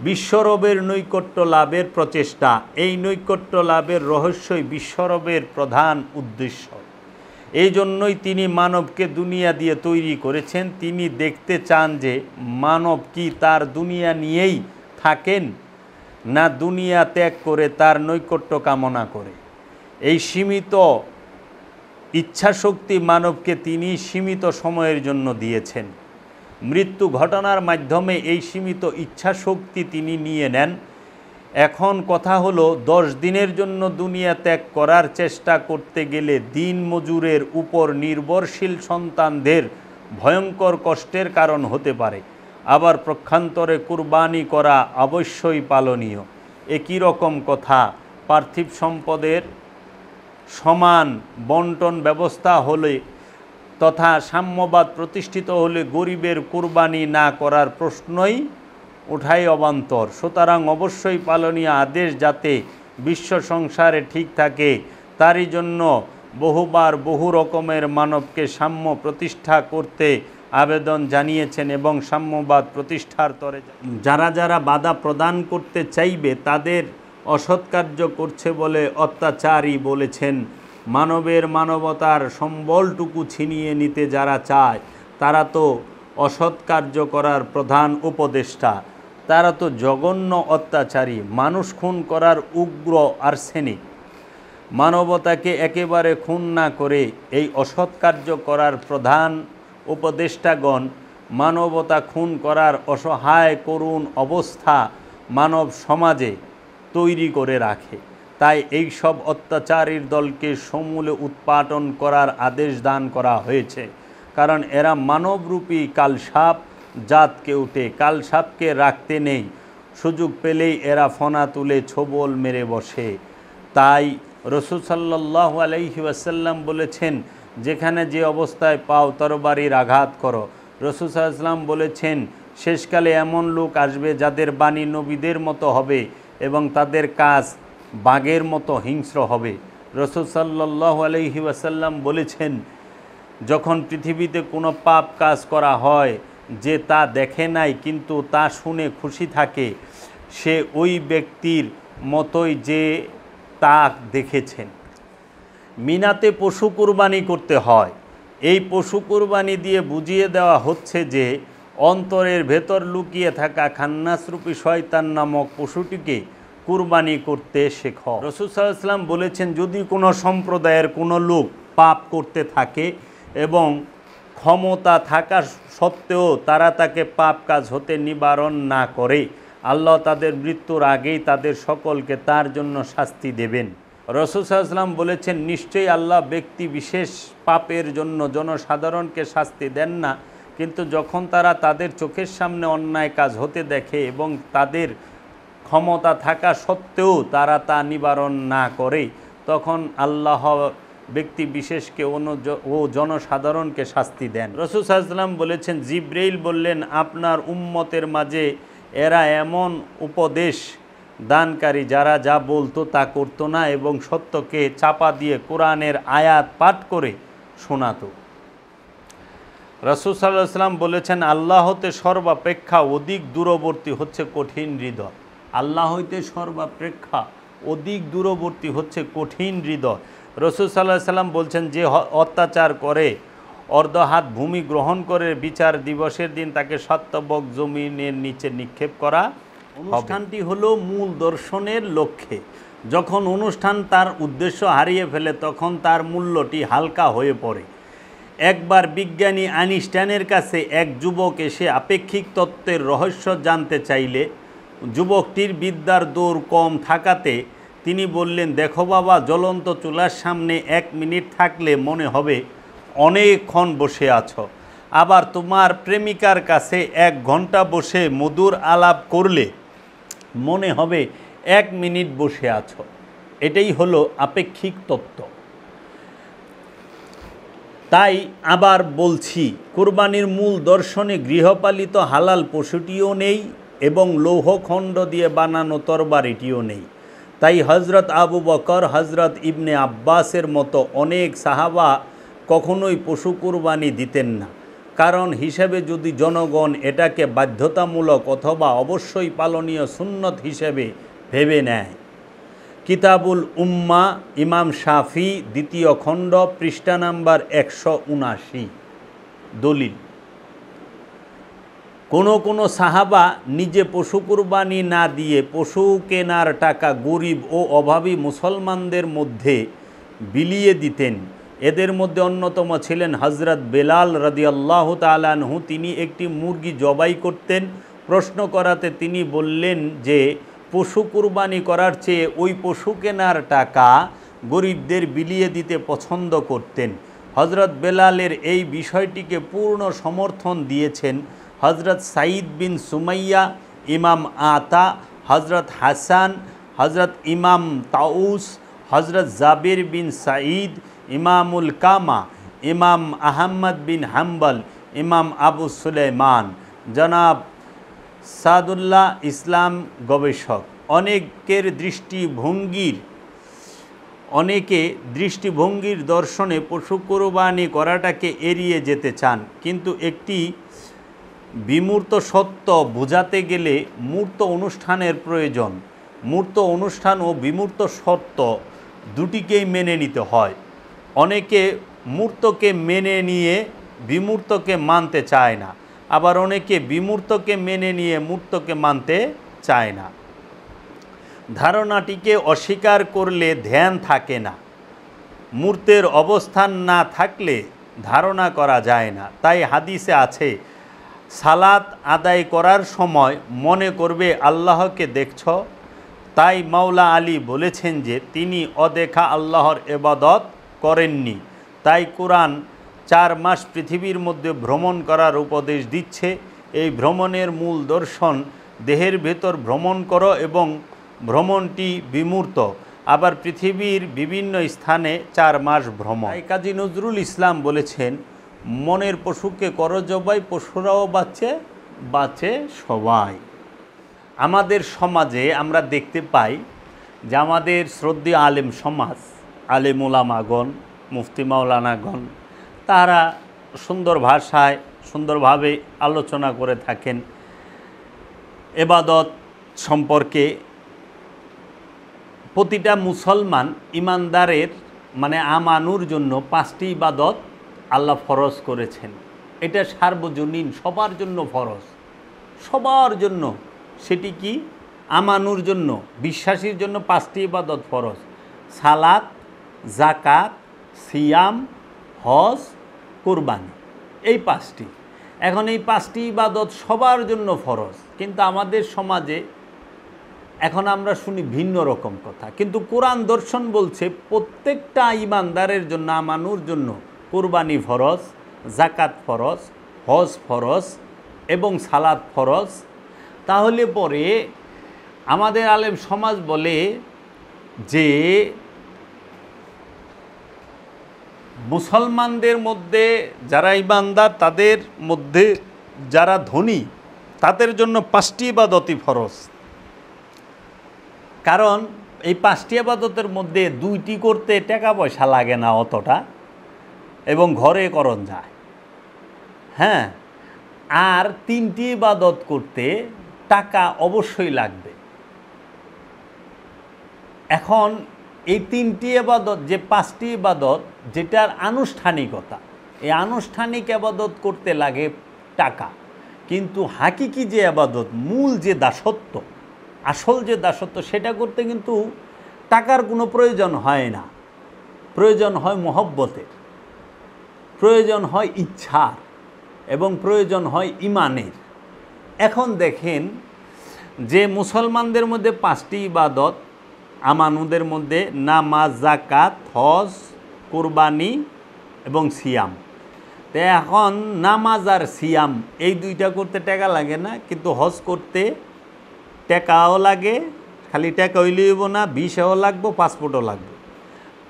বিশ্বরবের নৈকট্য লাভের প্রচেষ্টা। এই নৈকট্য লাভের রহস্যই বিশ্বরবের প্রধান উদ্দেশ্য। এই জন্যই তিনি মানবকে দুনিয়া দিয়ে তৈরি করেছেন। তিনি দেখতে চান যে মানব কি তার দুনিয়া নিয়েই থাকেন, না দুনিয়া ত্যাগ করে তার নৈকট্য কামনা করে। এই সীমিত ইচ্ছাশক্তি মানবকে তিনি সীমিত সময়ের জন্য দিয়েছেন। মৃত্যু ঘটনার মাধ্যমে এই সীমিত ইচ্ছাশক্তি তিনি নিয়ে নেন। এখন কথা হলো, 10 দিনের জন্য দুনিয়া ত্যাগ করার চেষ্টা করতে গেলে দিন মজুরের উপর নির্ভরশীল সন্তানদের ভয়ঙ্কর কষ্টের কারণ হতে পারে। আবার পক্ষান্তরে কুরবানি করা অবশ্যই পালনীয়। একই রকম কথা, পার্থিব সম্পদের সমান বন্টন ব্যবস্থা হলে তথা সাম্যবাদ প্রতিষ্ঠিত হলে গরিবের কুরবানি না করার প্রশ্নই ওঠাই অবান্তর। সুতরাং অবশ্যই পালনীয় আদেশ যাতে বিশ্ব সংসারে ঠিক থাকে, তারই জন্য বহুবার বহু রকমের মানবকে সাম্য প্রতিষ্ঠা করতে আবেদন জানিয়েছেন এবং সাম্যবাদ প্রতিষ্ঠার তরে যারা যারা বাধা প্রদান করতে চাইবে তাদের অসৎকার্য করছে বলে অত্যাচারী বলেছেন। মানবের মানবতার সম্বলটুকু ছিনিয়ে নিতে যারা চায় তারা তো অসৎকার্য করার প্রধান উপদেষ্টা, তারা তো জঘন্য অত্যাচারী, মানুষ খুন করার উগ্র আর্সেনিক। মানবতাকে একেবারে খুন না করে এই অসৎকার্য করার প্রধান উপদেষ্টাগণ মানবতা খুন করার অসহায় করুণ অবস্থা মানব সমাজে তৈরি করে রাখে। তাই এই সব অত্যাচারীর দলকে সমূলে উৎপাটন করার আদেশ দান করা হয়েছে, কারণ এরা মানবরূপী কালসাপ জাতকে উঠে। কালসাপকে রাখতে নেই, সুযোগ পেলেই এরা ফনা তুলে ছোবল মেরে বসে। তাই রাসূল সাল্লাল্লাহু আলাইহি ওয়াসাল্লাম বলেছেন, যেখানে যে অবস্থায় পাও তরবারির আঘাত করো। রাসূল সাল্লাল্লাহু আলাইহি ওয়াসাল্লাম বলেছেন, শেষকালে এমন লোক আসবে যাদের বাণী নবীদের মতো হবে এবং তাদের কাজ বাঘের মতো হিংস্র হবে। রাসূল সাল্লাল্লাহু আলাইহি ওয়াসাল্লাম বলেছেন, যখন পৃথিবীতে কোনো পাপ কাজ করা হয়, যে তা দেখে নাই কিন্তু তা শুনে খুশি থাকে, সে ওই ব্যক্তির মতোই যে তা দেখেছেন। মিনাতে পশু কুরবানি করতে হয়। এই পশু কুরবানি দিয়ে বুঝিয়ে দেওয়া হচ্ছে যে অন্তরের ভেতর লুকিয়ে থাকা খান্নাসরূপী শয়তান নামক পশুটিকে কুরবানি করতে শেখো। রাসূল সাল্লাল্লাহু আলাইহি ওয়াসাল্লাম বলেছেন, যদি কোনো সম্প্রদায়ের কোনো লোক পাপ করতে থাকে এবং ক্ষমতা থাকা সত্ত্বেও তারা তাকে পাপ কাজ হতে নিবারণ না করে, আল্লাহ তাদের মৃত্যুর আগেই তাদের সকলকে তার জন্য শাস্তি দেবেন। রাসূল সাল্লাল্লাহু আলাইহি ওয়াসাল্লাম বলেছেন, নিশ্চয়ই আল্লাহ ব্যক্তি বিশেষ পাপের জন্য জনসাধারণকে শাস্তি দেন না, কিন্তু যখন তারা তাদের চোখের সামনে অন্যায় কাজ হতে দেখে এবং তাদের ক্ষমতা থাকা সত্ত্বেও তারা তা নিবারণ না করে, তখন আল্লাহ ব্যক্তি বিশেষকে ও জনসাধারণকে শাস্তি দেন। রাসূল সাল্লাল্লাহু আলাইহি ওয়াসাল্লাম বলেছেন, জিবরাইল বললেন, আপনার উম্মতের মাঝে এরা এমন উপদেশ দানকারী যারা যা বলতো তা করতো না এবং সত্যকে চাপা দিয়ে কোরআনের আয়াত পাঠ করে শোনাতো। রাসূল সাল্লাল্লাহু আলাইহি ওয়াসাল্লাম বলেছেন, আল্লাহ হতে সর্বাপেক্ষা অধিক দূরবর্তী হচ্ছে কঠিন হৃদয়। আল্লাহ হইতে সর্বাপেক্ষা অধিক দূরবর্তী হচ্ছে কঠিন হৃদয়। রাসূল সাল্লাল্লাহু আলাইহি ওয়াসাল্লাম বলছেন, যে অত্যাচার করে অর্ধ হাত ভূমি গ্রহণ করে বিচার দিবসের দিন তাকে সত্যবক জমিনের নিচে নিক্ষেপ করা। অনুষ্ঠানটি হলো মূল দর্শনের লক্ষ্যে। যখন অনুষ্ঠান তার উদ্দেশ্য হারিয়ে ফেলে তখন তার মূল্যটি হালকা হয়ে পড়ে। একবার বিজ্ঞানী আইনস্টাইনের কাছে এক যুবক এসে আপেক্ষিক তত্ত্বের রহস্য জানতে চাইলে যুবকটির বিদ্যার দৌড় কম থাকাতে তিনি বললেন, দেখো বাবা, জ্বলন্ত চুলার সামনে 1 মিনিট থাকলে মনে হবে অনেকক্ষণ বসে আছো। আবার তোমার প্রেমিকার কাছে 1 ঘন্টা বসে মধুর আলাপ করলে মনে হবে 1 মিনিট বসে আছো। এটাই হলো আপেক্ষিক তত্ত্ব। তাই আবার বলছি, কুরবানির মূল দর্শনে গৃহপালিত হালাল পশুটিও নেই এবং লৌহখণ্ড দিয়ে বানানো তরবারিটিও নেই। তাই হজরত আবু বকর, হজরত ইবনে আব্বাসের মতো অনেক সাহাবা কখনোই পশু কুরবানি দিতেন না। কারণ হিসেবে যদি জনগণ এটাকে বাধ্যতামূলক অথবা অবশ্যই পালনীয় সুন্নত হিসেবে ভেবে নেয়। কিতাবুল উম্মা, ইমাম শাফি, 2য় খণ্ড, পৃষ্ঠা নাম্বার 179। দলিল: কোনো সাহাবা নিজে পশু কুরবানি না দিয়ে পশু কেনার টাকা গরিব ও অভাবী মুসলমানদের মধ্যে বিলিয়ে দিতেন। এদের মধ্যে অন্যতম ছিলেন হজরত বেলাল রাদিয়াল্লাহু তাআলা আনহু। তিনি একটি মুরগি জবাই করতেন। প্রশ্ন করাতে তিনি বললেন যে পশু কুরবানি করার চেয়ে ওই পশু কেনার টাকা গরিবদের বিলিয়ে দিতে পছন্দ করতেন। হজরত বেলালের এই বিষয়টিকে পূর্ণ সমর্থন দিয়েছেন হজরত সাঈদ বিন সুমাইয়া, ইমাম আতা, হজরত হাসান, হজরত ইমাম তাউস, হজরত জাবির বিন সাঈদ, ইমামুল কামা, ইমাম আহমদ বিন হাম্বল, ইমাম আবু সুলাইমান, জনাব সাদুল্লাহ ইসলাম গবেষক। অনেকে দৃষ্টিভঙ্গির দর্শনে পশু কোরবানি করাটাকে এড়িয়ে যেতে চান, কিন্তু একটি বিমূর্ত সত্য বোঝাতে গেলে মূর্ত অনুষ্ঠানের প্রয়োজন। মূর্ত অনুষ্ঠান ও বিমূর্ত সত্য দুটিকেই মেনে নিতে হয়। অনেকে মূর্তকে মেনে নিয়ে বিমূর্তকে মানতে চায় না, আবার অনেকে বিমূর্তকে মেনে নিয়ে মূর্তকে মানতে চায় না। ধারণাটিকে অস্বীকার করলে ধ্যান থাকে না। মূর্তের অবস্থান না থাকলে ধারণা করা যায় না। তাই হাদিসে আছে, সালাত আদায় করার সময় মনে করবে আল্লাহকে দেখছ। তাই মাওলা আলী বলেছেন যে তিনি অদেখা আল্লাহর ইবাদত করেননি। তাই কোরআন 4 মাস পৃথিবীর মধ্যে ভ্রমণ করার উপদেশ দিচ্ছে। এই ভ্রমণের মূল দর্শন দেহের ভেতর ভ্রমণ করো এবং ভ্রমণটি বিমূর্ত। আবার পৃথিবীর বিভিন্ন স্থানে 4 মাস ভ্রমণ। তাই কাজী নজরুল ইসলাম বলেছেন, মনের পশুকে করো জবাই, পশুরাও বাঁচে সবাই। আমাদের সমাজে আমরা দেখতে পাই যে আমাদের শ্রদ্ধেয় আলেম সমাজ, আলেম ওলামাগণ, মুফতি মাওলানাগণ, তারা সুন্দর ভাষায় সুন্দরভাবে আলোচনা করে থাকেন এবাদত সম্পর্কে। প্রতিটা মুসলমান ইমানদারের আমানুর জন্য 5টি ইবাদত আল্লাহ ফরজ করেছেন। এটা সার্বজনীন, সবার জন্য ফরজ, সবার জন্য। সেটি কি? আমানুর জন্য, বিশ্বাসীর জন্য 5টি ইবাদত ফরজ: সালাত, যাকাত, সিয়াম, হজ, কুরবানি। এই 5টি। এখন এই 5টি ইবাদত সবার জন্য ফরজ, কিন্তু আমাদের সমাজে এখন আমরা শুনি ভিন্ন রকম কথা। কিন্তু কোরআন দর্শন বলছে প্রত্যেকটা ইমানদারের জন্য, আমানুর জন্য কুরবানি ফরজ, যাকাত ফরজ, হজ ফরজ এবং সালাত ফরজ। তাহলে পরে আমাদের আলেম সমাজ বলে যে মুসলমানদের মধ্যে যারা ইমানদার, তাদের মধ্যে যারা ধনী, তাদের জন্য 5টি ইবাদতই ফরজ। কারণ এই 5টি ইবাদতের মধ্যে 2টি করতে টাকা পয়সা লাগে না অতটা, এবং ঘরে করণ যায়। হ্যাঁ, আর 3টি ইবাদত করতে টাকা অবশ্যই লাগবে। এখন এই 3টি ইবাদত, যে 5টি ইবাদত, যেটার আনুষ্ঠানিকতা, এই আনুষ্ঠানিক ইবাদত করতে লাগে টাকা, কিন্তু হাকিকি যে ইবাদত, মূল যে দাসত্ব, আসল যে দাসত্ব, সেটা করতে কিন্তু টাকার কোনো প্রয়োজন হয় না, প্রয়োজন হয় মহব্বতের। প্রয়োজন হয় ইচ্ছার এবং প্রয়োজন হয় ইমানের। এখন দেখেন যে মুসলমানদের মধ্যে 5টি ইবাদত, আমানুদের মধ্যে নামাজ, যাকাত, হজ, কুরবানি এবং সিয়াম। তো এখন নামাজ আর সিয়াম এই দুইটা করতে টাকা লাগে না, কিন্তু হজ করতে টাকাও লাগে। খালি টাকা হইলেইব না, ভিসাও লাগবো, পাসপোর্টও লাগবে।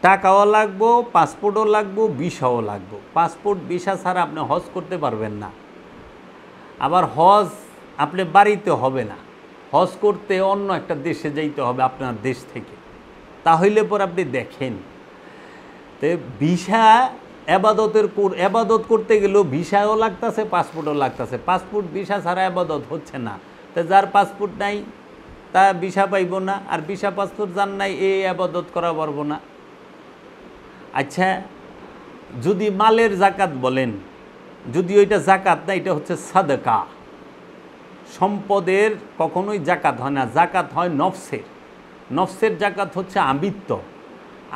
টাকাও লাগবো, পাসপোর্টও লাগবো, ভিসাও লাগবো। পাসপোর্ট ভিসা ছাড়া আপনি হজ করতে পারবেন না। আবার হজ আপনি বাড়িতে হবে না, হজ করতে অন্য একটা দেশে যাইতে হবে আপনার দেশ থেকে। তাহলে পর আপনি দেখেন তো ভিসা আবাদত করতে গেলেও ভিসাও লাগতেছে, পাসপোর্টও লাগতেছে। পাসপোর্ট ভিসা ছাড়া আবাদত হচ্ছে না। তো যার পাসপোর্ট নাই তা ভিসা পাইব না, আর ভিসা পাসপোর্ট যার নাই এই আবাদত করা পারবো না। আচ্ছা, যদি মালের জাকাত বলেন, যদি ওইটা জাকাত না, এটা হচ্ছে সাদকা। সম্পদের কখনোই জাকাত হয় না, জাকাত হয় নফসের। নফসের জাকাত হচ্ছে আমিত্ব,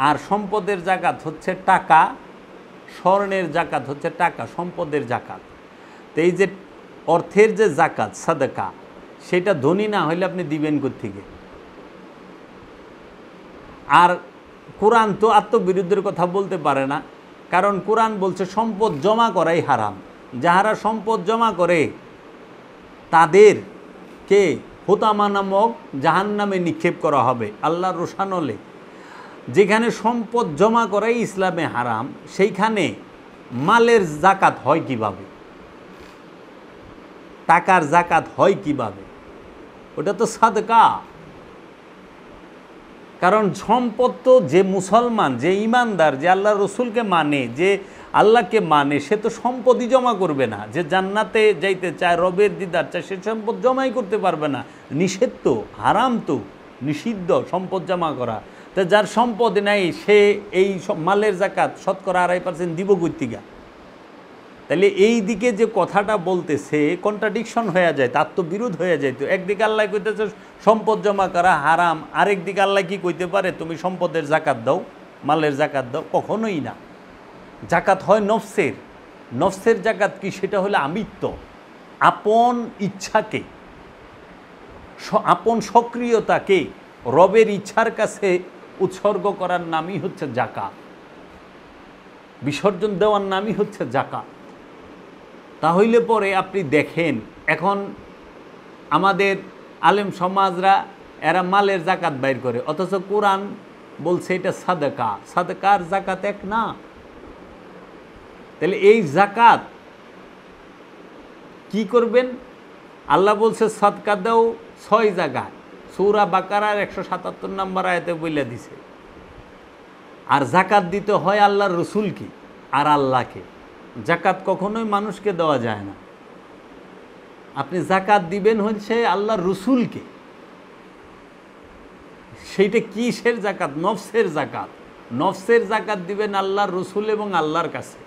আর সম্পদের জাকাত হচ্ছে টাকা। স্বর্ণের জাকাত হচ্ছে টাকা, সম্পদের জাকাত। তো এই যে অর্থের যে জাকাত সাদকা, সেটা ধনী না হইলে আপনি দিবেন কোত্থেকে? আর কোরআন তো আত্মবিরুদ্ধের কথা বলতে পারে না, কারণ কোরআন বলছে সম্পদ জমা করাই হারাম। যাহারা সম্পদ জমা করে তাদেরকে হোতামা নামক জাহান্নামে নিক্ষেপ করা হবে আল্লাহর রোশানলে। যেখানে সম্পদ জমা করাই ইসলামে হারাম, সেইখানে মালের জাকাত হয় কিভাবে? টাকার জাকাত হয় কিভাবে? ওটা তো সাদকা। কারণ সম্পদ তো যে মুসলমান, যে ইমানদার, যে আল্লাহ রসুলকে মানে, যে আল্লাহকে মানে, সে তো সম্পদই জমা করবে না। যে জান্নাতে যাইতে চায়, রবের দিদার চায়, সে সম্পদ জমাই করতে পারবে না। নিষেধ তো, হারাম তো, নিষিদ্ধ সম্পদ জমা করা। তো যার সম্পদ নাই সে এই মালের জাকাত 2.5% দিব কর্তিকা। তাহলে এই দিকে যে কথাটা বলতেছে কন্ট্রাডিকশন হয়ে যায়, তার তো বিরোধ হয়ে যায়। তো একদিকে আল্লাহ কইতেছে সম্পদ জমা করা হারাম, আরেকদিকে আল্লাহ কি কইতে পারে তুমি সম্পদের জাকাত দাও, মালের জাকাত দাও? কখনোই না। জাকাত হয় নফসের। নফসের জাকাত কি? সেটা হলো আমিত্ব, আপন ইচ্ছাকে, আপন সক্রিয়তাকে রবের ইচ্ছার কাছে উৎসর্গ করার নামই হচ্ছে জাকাত, বিসর্জন দেওয়ার নামই হচ্ছে জাকাত। তাহলে পরে আপনি দেখেন এখন আমাদের আলেম সমাজরা এরা মালের জাকাত বাইর করে, অথচ কোরআন বলছে এটা সাদকা। সাদকার জাকাত এক না। তাহলে এই জাকাত কি করবেন? আল্লাহ বলছে সাদকা দাও 6 জায়গায়, সূরা বাকারার 177 নম্বর আয়াতে বলে দিছে। আর জাকাত দিতে হয় আল্লাহর রসুলকে আর আল্লাহকে। জাকাত কখনোই মানুষকে দেওয়া যায় না। আপনি জাকাত দিবেন হচ্ছে আল্লাহর রসুলকে। সেইটা কিসের জাকাত? নফসের জাকাত। নফসের জাকাত দিবেন আল্লাহর রসুল এবং আল্লাহর কাছে,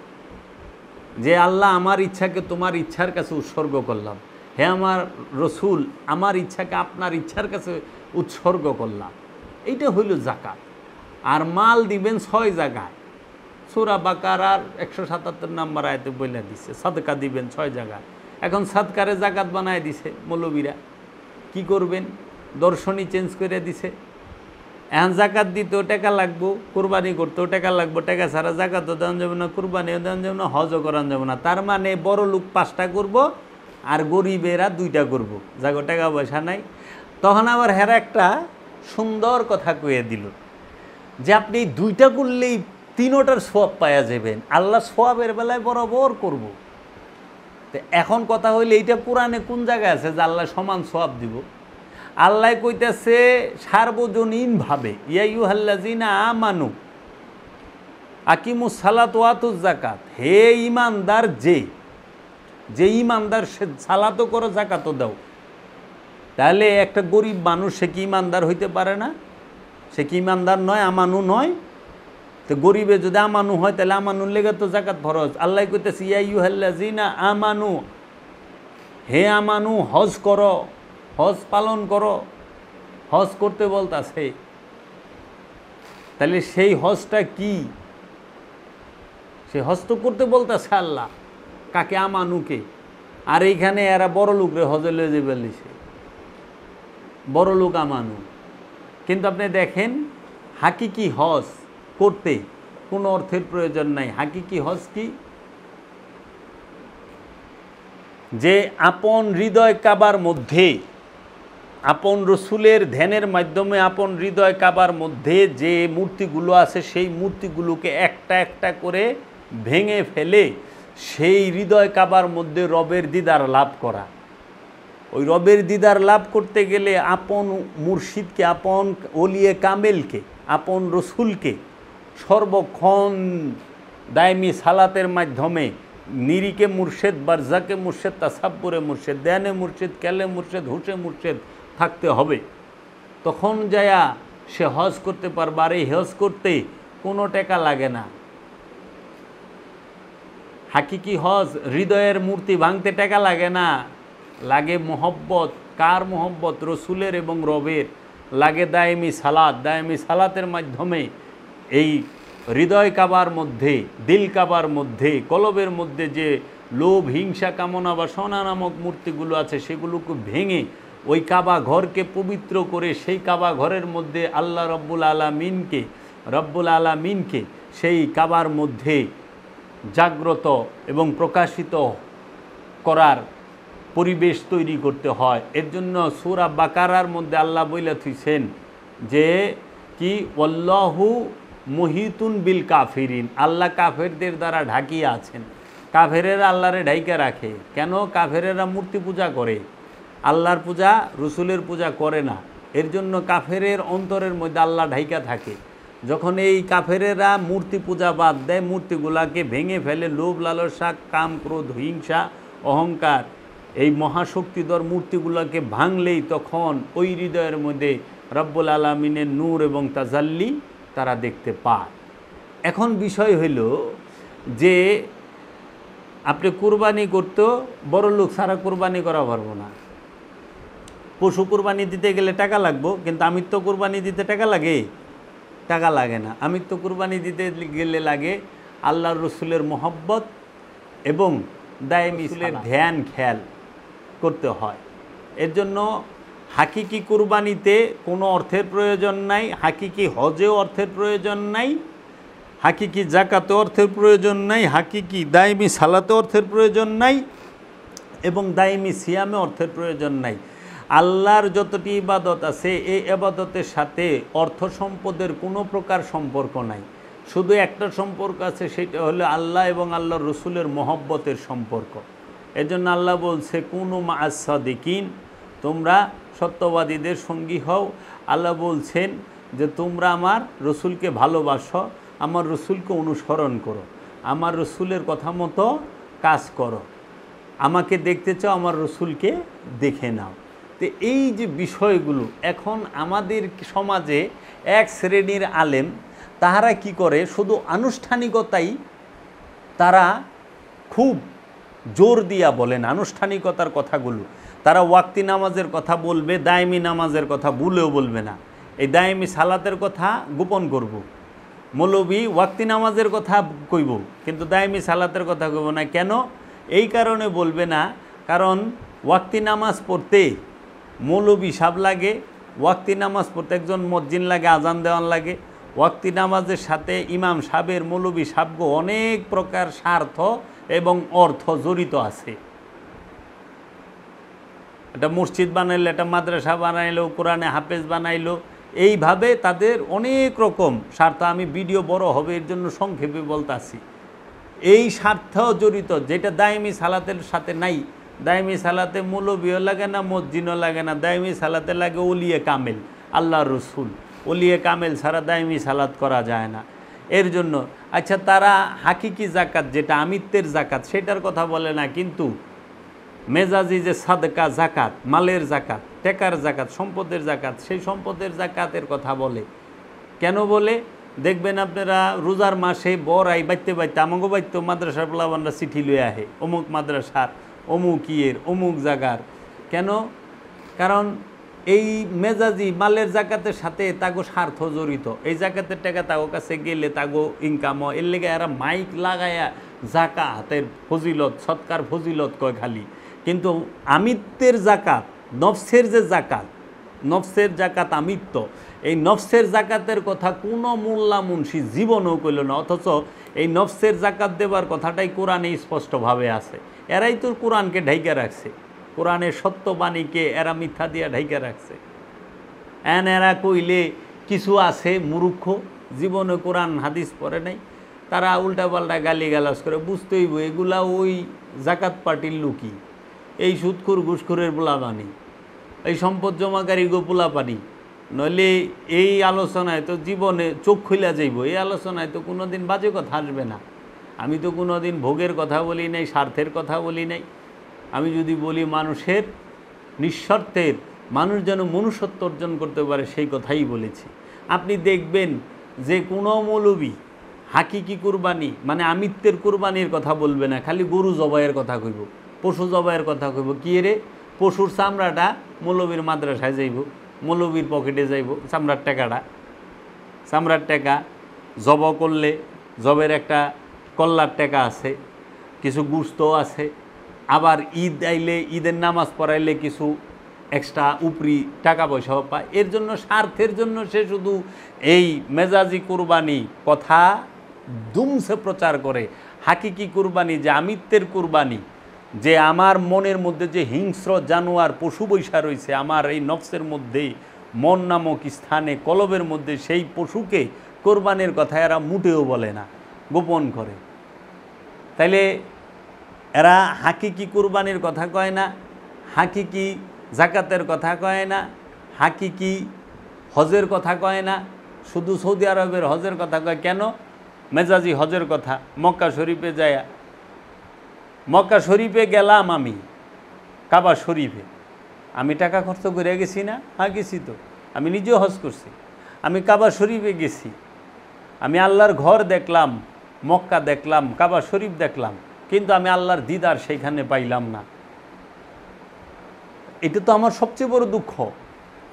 যে আল্লাহ আমার ইচ্ছাকে তোমার ইচ্ছার কাছে উৎসর্গ করলাম, হে আমার রসুল আমার ইচ্ছাকে আপনার ইচ্ছার কাছে উৎসর্গ করলাম। এইটা হইল জাকাত। আর মাল দিবেন 6 জায়গায়, সূরা বাকারার 177 নম্বর আয়াতে বলে দিছে সাদকা দিবেন 6 জায়গায়। এখন সাদকারে জাকাত বানায় দিছে মৌলবীরা। কি করবেন? দর্শনই চেঞ্জ করে দিছে। এখন জাকাত দিতেও টাকা লাগবো, কুরবানি করতেও টাকা লাগবো। টাকা ছাড়া জাকাতও দেওয়া যাবে না, কুরবানিও দেওয়া যাবে না, হজও করানো যাবে না। তার মানে বড় লোক 5টা করবো আর গরিবেরা 2টা করবো, যাগো টাকা পয়সা নাই। তখন আবার হেরা একটা সুন্দর কথা কয়ে দিল যে আপনি 2টা করলেই 3টার সোয়াব পাওয়া যাবেন। আল্লাহ সোয়াবের বেলায় বরাবর করব। তো এখন কথা হইলে এইটা কোরআনে কোন জায়গায় আছে যে আল্লাহ সমান সোয়াব দিব? আল্লাহ কইতেছে সার্বজনীনভাবে, ইয়া আইয়ুহাল্লাযিনা আমানু আকিমুস সালাত ওয়া আতুজ যাকাত। হে ঈমানদার, যে ঈমানদার সে সালাতও করো, যাকাতও দাও। তাহলে একটা গরিব মানুষ সে কি ঈমানদার হইতে পারে না? সে কি ঈমানদার নয়? আমানু নয়? তো গরিবে যদি আমানু হয় তাহলে আমানুর লেগে তো জাকাত ফরজ। আল্লাহ কইতেছে ইয়া আইয়ুহাল্লাযিনা আমানু, হে আমানু হজ করো, হজ পালন করো। হজ করতে বলতাছে। তাহলে সেই হজটা কি? সে হজ তো করতে বলতেছে আল্লাহ, কাকে? আমানুকে। আর এইখানে এরা বড় লোকরে হজে লয়ে যে বলিছে, বড় লোক আমানু। কিন্তু আপনি দেখেন হাকিকি হজ করতে কোনো অর্থের প্রয়োজন নাই। হাকিকি হজ কি? যে আপন হৃদয় কাবার মধ্যে, আপন রসুলের ধ্যানের মাধ্যমে আপন হৃদয় কাবার মধ্যে যে মূর্তিগুলো আছে সেই মূর্তিগুলোকে একটা একটা করে ভেঙে ফেলে সেই হৃদয় কাবার মধ্যে রবের দিদার লাভ করা। ওই রবের দিদার লাভ করতে গেলে আপন মুর্শিদকে, আপন ওলিয়ে কামেলকে, আপন রসুলকে সর্বক্ষণ দায়মি সালাতের মাধ্যমে নিরিকে মুর্শেদ, বারজাকে মুর্শেদ, তাসাব্বুরে মুর্শেদ, ধ্যানে মুর্শেদ, কেলে মুর্শেদ, হুশে মুর্শেদ থাকতে হবে। তখন যায়া সে হজ করতে পারবে। আর এই হজ করতে কোনো টাকা লাগে না। হাকিকি হজ, হৃদয়ের মূর্তি ভাঙতে টাকা লাগে না, লাগে মোহব্বত। কার মোহব্বত? রসুলের এবং রবের। লাগে দায়েমি সালাত। দায়েমি সালাতের মাধ্যমে এই হৃদয় কাবার মধ্যে, দিল কাবার মধ্যে, কলবের মধ্যে যে লোভ, হিংসা, কামনা, বাসনা নামক মূর্তিগুলো আছে সেগুলোকে ভেঙে ওই কাবা ঘরকে পবিত্র করে সেই কাবা ঘরের মধ্যে আল্লাহ রব্বুল আলামিনকে সেই কাবার মধ্যে জাগ্রত এবং প্রকাশিত করার পরিবেশ তৈরি করতে হয়। এর জন্য সূরা বাকারার মধ্যে আল্লাহ বইলা থুইছেন যে কি, ওয়াল্লাহু মুহিতুন বিল কাফিরিন। আল্লাহ কাফেরদের দ্বারা ঢাকিয়ে আছেন। কাফেরেরা আল্লাহরে ঢাইকা রাখে। কেন? কাফেরেরা মূর্তি পূজা করে, আল্লাহর পূজা, রসুলের পূজা করে না। এর জন্য কাফেরের অন্তরের মধ্যে আল্লাহ ঢাইকা থাকে। যখন এই কাফেরেরা মূর্তি পূজা বাদ দেয়, মূর্তিগুলাকে ভেঙে ফেলে, লোভ, লালসা, কাম, ক্রোধ, হিংসা, অহংকার, এই মহাশক্তিধর মূর্তিগুলোকে ভাঙলেই তখন ওই হৃদয়ের মধ্যে রব্বুল আলামিনের নূর এবং তাজাল্লি তারা দেখতে পায়। এখন বিষয় হইল যে আপনি কুরবানি করতেও বড় লোক ছাড়া কুরবানি করা পারবো না। পশু কুরবানি দিতে গেলে টাকা লাগবো, কিন্তু আমিত্ব কুরবানি দিতে টাকা লাগে? টাকা লাগে না। আমিত্ব কুরবানি দিতে গেলে লাগে আল্লাহর রসুলের মহব্বত এবং দায়েমি ধ্যান খেয়াল করতে হয়। এর জন্য হাকিকি কুরবানিতে কোনো অর্থের প্রয়োজন নাই, হাকিকি হজেও অর্থের প্রয়োজন নাই, হাকিকি জাকাতে অর্থের প্রয়োজন নাই, হাকিকি দায়েমি সালাতে অর্থের প্রয়োজন নাই এবং দায়েমি সিয়ামে অর্থের প্রয়োজন নাই। আল্লাহর যতটি ইবাদত আছে এই ইবাদতের সাথে অর্থ সম্পদের কোনো প্রকার সম্পর্ক নাই। শুধু একটা সম্পর্ক আছে, সেটা হলো আল্লাহ এবং আল্লাহর রসুলের মহব্বতের সম্পর্ক। এজন্য আল্লাহ বলছে কুনু মা'আস সাদিকিন, তোমরা সত্যবাদীদের সঙ্গী হও। আল্লাহ বলছেন যে তোমরা আমার রসুলকে ভালোবাসো, আমার রসুলকে অনুসরণ করো, আমার রসুলের কথা মতো কাজ করো। আমাকে দেখতে চাও, আমার রসুলকে দেখে নাও। তো এই যে বিষয়গুলো এখন আমাদের সমাজে এক শ্রেণীর আলেম, তাহারা কি করে, শুধু আনুষ্ঠানিকতাই তারা খুব জোর দিয়া বলেন, আনুষ্ঠানিকতার কথাগুলো। তারা ওয়াক্তি নামাজের কথা বলবে, দায়েমি নামাজের কথা ভুলেও বলবে না। এই দায়েমি সালাতের কথা গোপন করব। মৌলবী ওয়াক্তি নামাজের কথা কইব, কিন্তু দায়েমি সালাতের কথা কইব না। কেন? এই কারণে বলবে না, কারণ ওয়াক্তি নামাজ পড়তে মৌলবী সাহেব লাগে, ওয়াক্তি নামাজ পড়তে একজন মুয়াজ্জিন লাগে, আজান দেওয়ান লাগে। ওয়াক্তি নামাজের সাথে ইমাম সাহেবের, মৌলবী সাহেব অনেক প্রকার স্বার্থ এবং অর্থ জড়িত আছে। একটা মসজিদ বানাইলো, একটা মাদ্রাসা বানাইলো, কোরআনে হাফেজ বানাইলো, এইভাবে তাদের অনেক রকম স্বার্থ। আমি ভিডিও বড় হবে এর জন্য সংক্ষেপে বলতাছি। এই স্বার্থ জড়িত, যেটা দায়েমি সালাতের সাথে নাই। দায়েমি সালাতে মৌলবীও লাগে না, মুয়াজ্জিনও লাগে না। দায়েমি সালাতে লাগে ওলিয়ে কামেল, আল্লাহর রসুল। ওলিয়ে কামেল ছাড়া দায়েমি সালাত করা যায় না। এর জন্য আচ্ছা, তারা হাকিকি জাকাত, যেটা আমিত্বের জাকাত, সেটার কথা বলে না, কিন্তু মেজাজি যে সাদকা জাকাত, মালের জাকাত, টেকার জাকাত, সম্পদের জাকাত, সেই সম্পদের জাকাতের কথা বলে। কেন বলে? দেখবেন আপনারা রোজার মাসে বড়াই বাইতে বাইতে, আমাকে বাইতে মাদ্রাসার পোলাবানরা চিঠি লয়ে আহে, অমুক মাদ্রাসার, অমুক ইয়ের, অমুক জায়গার। কেন? কারণ এই মেজাজি মালের জাকাতের সাথে তাগো স্বার্থ জড়িত। এই জাকাতের টাকা তাগো কাছে গেলে তাগো ইনকাম হয়, এর লেগে এরা মাইক লাগায়া জাকাতের ফজিলত সৎকার ফজিলত কয় খালি। কিন্তু আমিত্বের জাকাত, নফসের যে জাকাত, নফসের জাকাত আমিত্ব, এই নফসের জাকাতের কথা কোনো মোল্লা মুন্সি জীবনও কইল না। অথচ এই নফসের জাকাত দেবার কথাটাই কোরআনে স্পষ্টভাবে আছে। এরাই তো কোরআনকে ঢাইকা রাখছে, কোরআনের সত্যবাণীকে এরা মিথ্যা দিয়া ঢাইকা রাখছে। এরা কইলে কিছু আছে মূর্খ, জীবনে কোরআন হাদিস পড়ে নাই, তারা উল্টাপাল্টা গালিগালাজ করে। বুঝতেই বই এগুলা ওই জাকাত পার্টির লুকি, এই সুদখুর ঘুষখুরের পোলাপানি, এই সম্পদ জমাকারী গো পোলাপানি। নইলে এই আলোচনায় তো জীবনে চোখ খুইলা যাইব, এই আলোচনায় তো কোনো দিন বাজে কথা আসবে না। আমি তো কোনো দিন ভোগের কথা বলি নাই, স্বার্থের কথা বলি নাই। আমি যদি বলি মানুষের নিঃস্বার্থের, মানুষ যেন মনুষ্যত্ব অর্জন করতে পারে, সেই কথাই বলেছি। আপনি দেখবেন যে কোনো মৌলবী হাকিকি কুরবানি মানে আমিত্বের কুরবানির কথা বলবে না, খালি গরু জবাইয়ের কথা কইব, পশু জবাইয়ের কথা কইব। কি রে, পশুর চামড়াটা মৌলবীর মাদ্রাসায় যাইব, মৌলবীর পকেটে যাইব চামড়ার টাকাটা। চামড়ার টাকা জব করলে জবের একটা কল্লার টাকা আছে, কিছু গুস্ত আছে। আবার ঈদ আইলে ঈদের নামাজ পড়াইলে কিছু এক্সট্রা উপরি টাকা পয়সাও পায়। এর জন্য স্বার্থের জন্য সে শুধু এই মেজাজি কুরবানি কথা দুমসে প্রচার করে। হাকিকি কুরবানি যে আমিত্বের কুরবানি, যে আমার মনের মধ্যে যে হিংস্র জানোয়ার পশু বৈশা রয়েছে আমার এই নফসের মধ্যেই, মন নামক স্থানে কলবের মধ্যে, সেই পশুকে কোরবানির কথা এরা মুটেও বলে না, গোপন করে। তাইলে এরা হাকিকি কুরবানির কথা কয় না, হাকিকি জাকাতের কথা কয় না, হাকিকি হজের কথা কয় না, শুধু সৌদি আরবের হজের কথা কয়। কেন? মেজাজি হজের কথা। মক্কা শরীফে যায়, মক্কা শরীফে গেলাম আমি, কাবা শরীফে আমি টাকা খরচ করে গেছি না? হ্যাঁ গেছি তো, আমি নিজেও হজ করছি। আমি কাবা শরীফে গেছি, আমি আল্লাহর ঘর দেখলাম, মক্কা দেখলাম, কাবা শরীফ দেখলাম, কিন্তু আমি আল্লাহর দিদার সেইখানে পাইলাম না। এটা তো আমার সবচেয়ে বড় দুঃখ।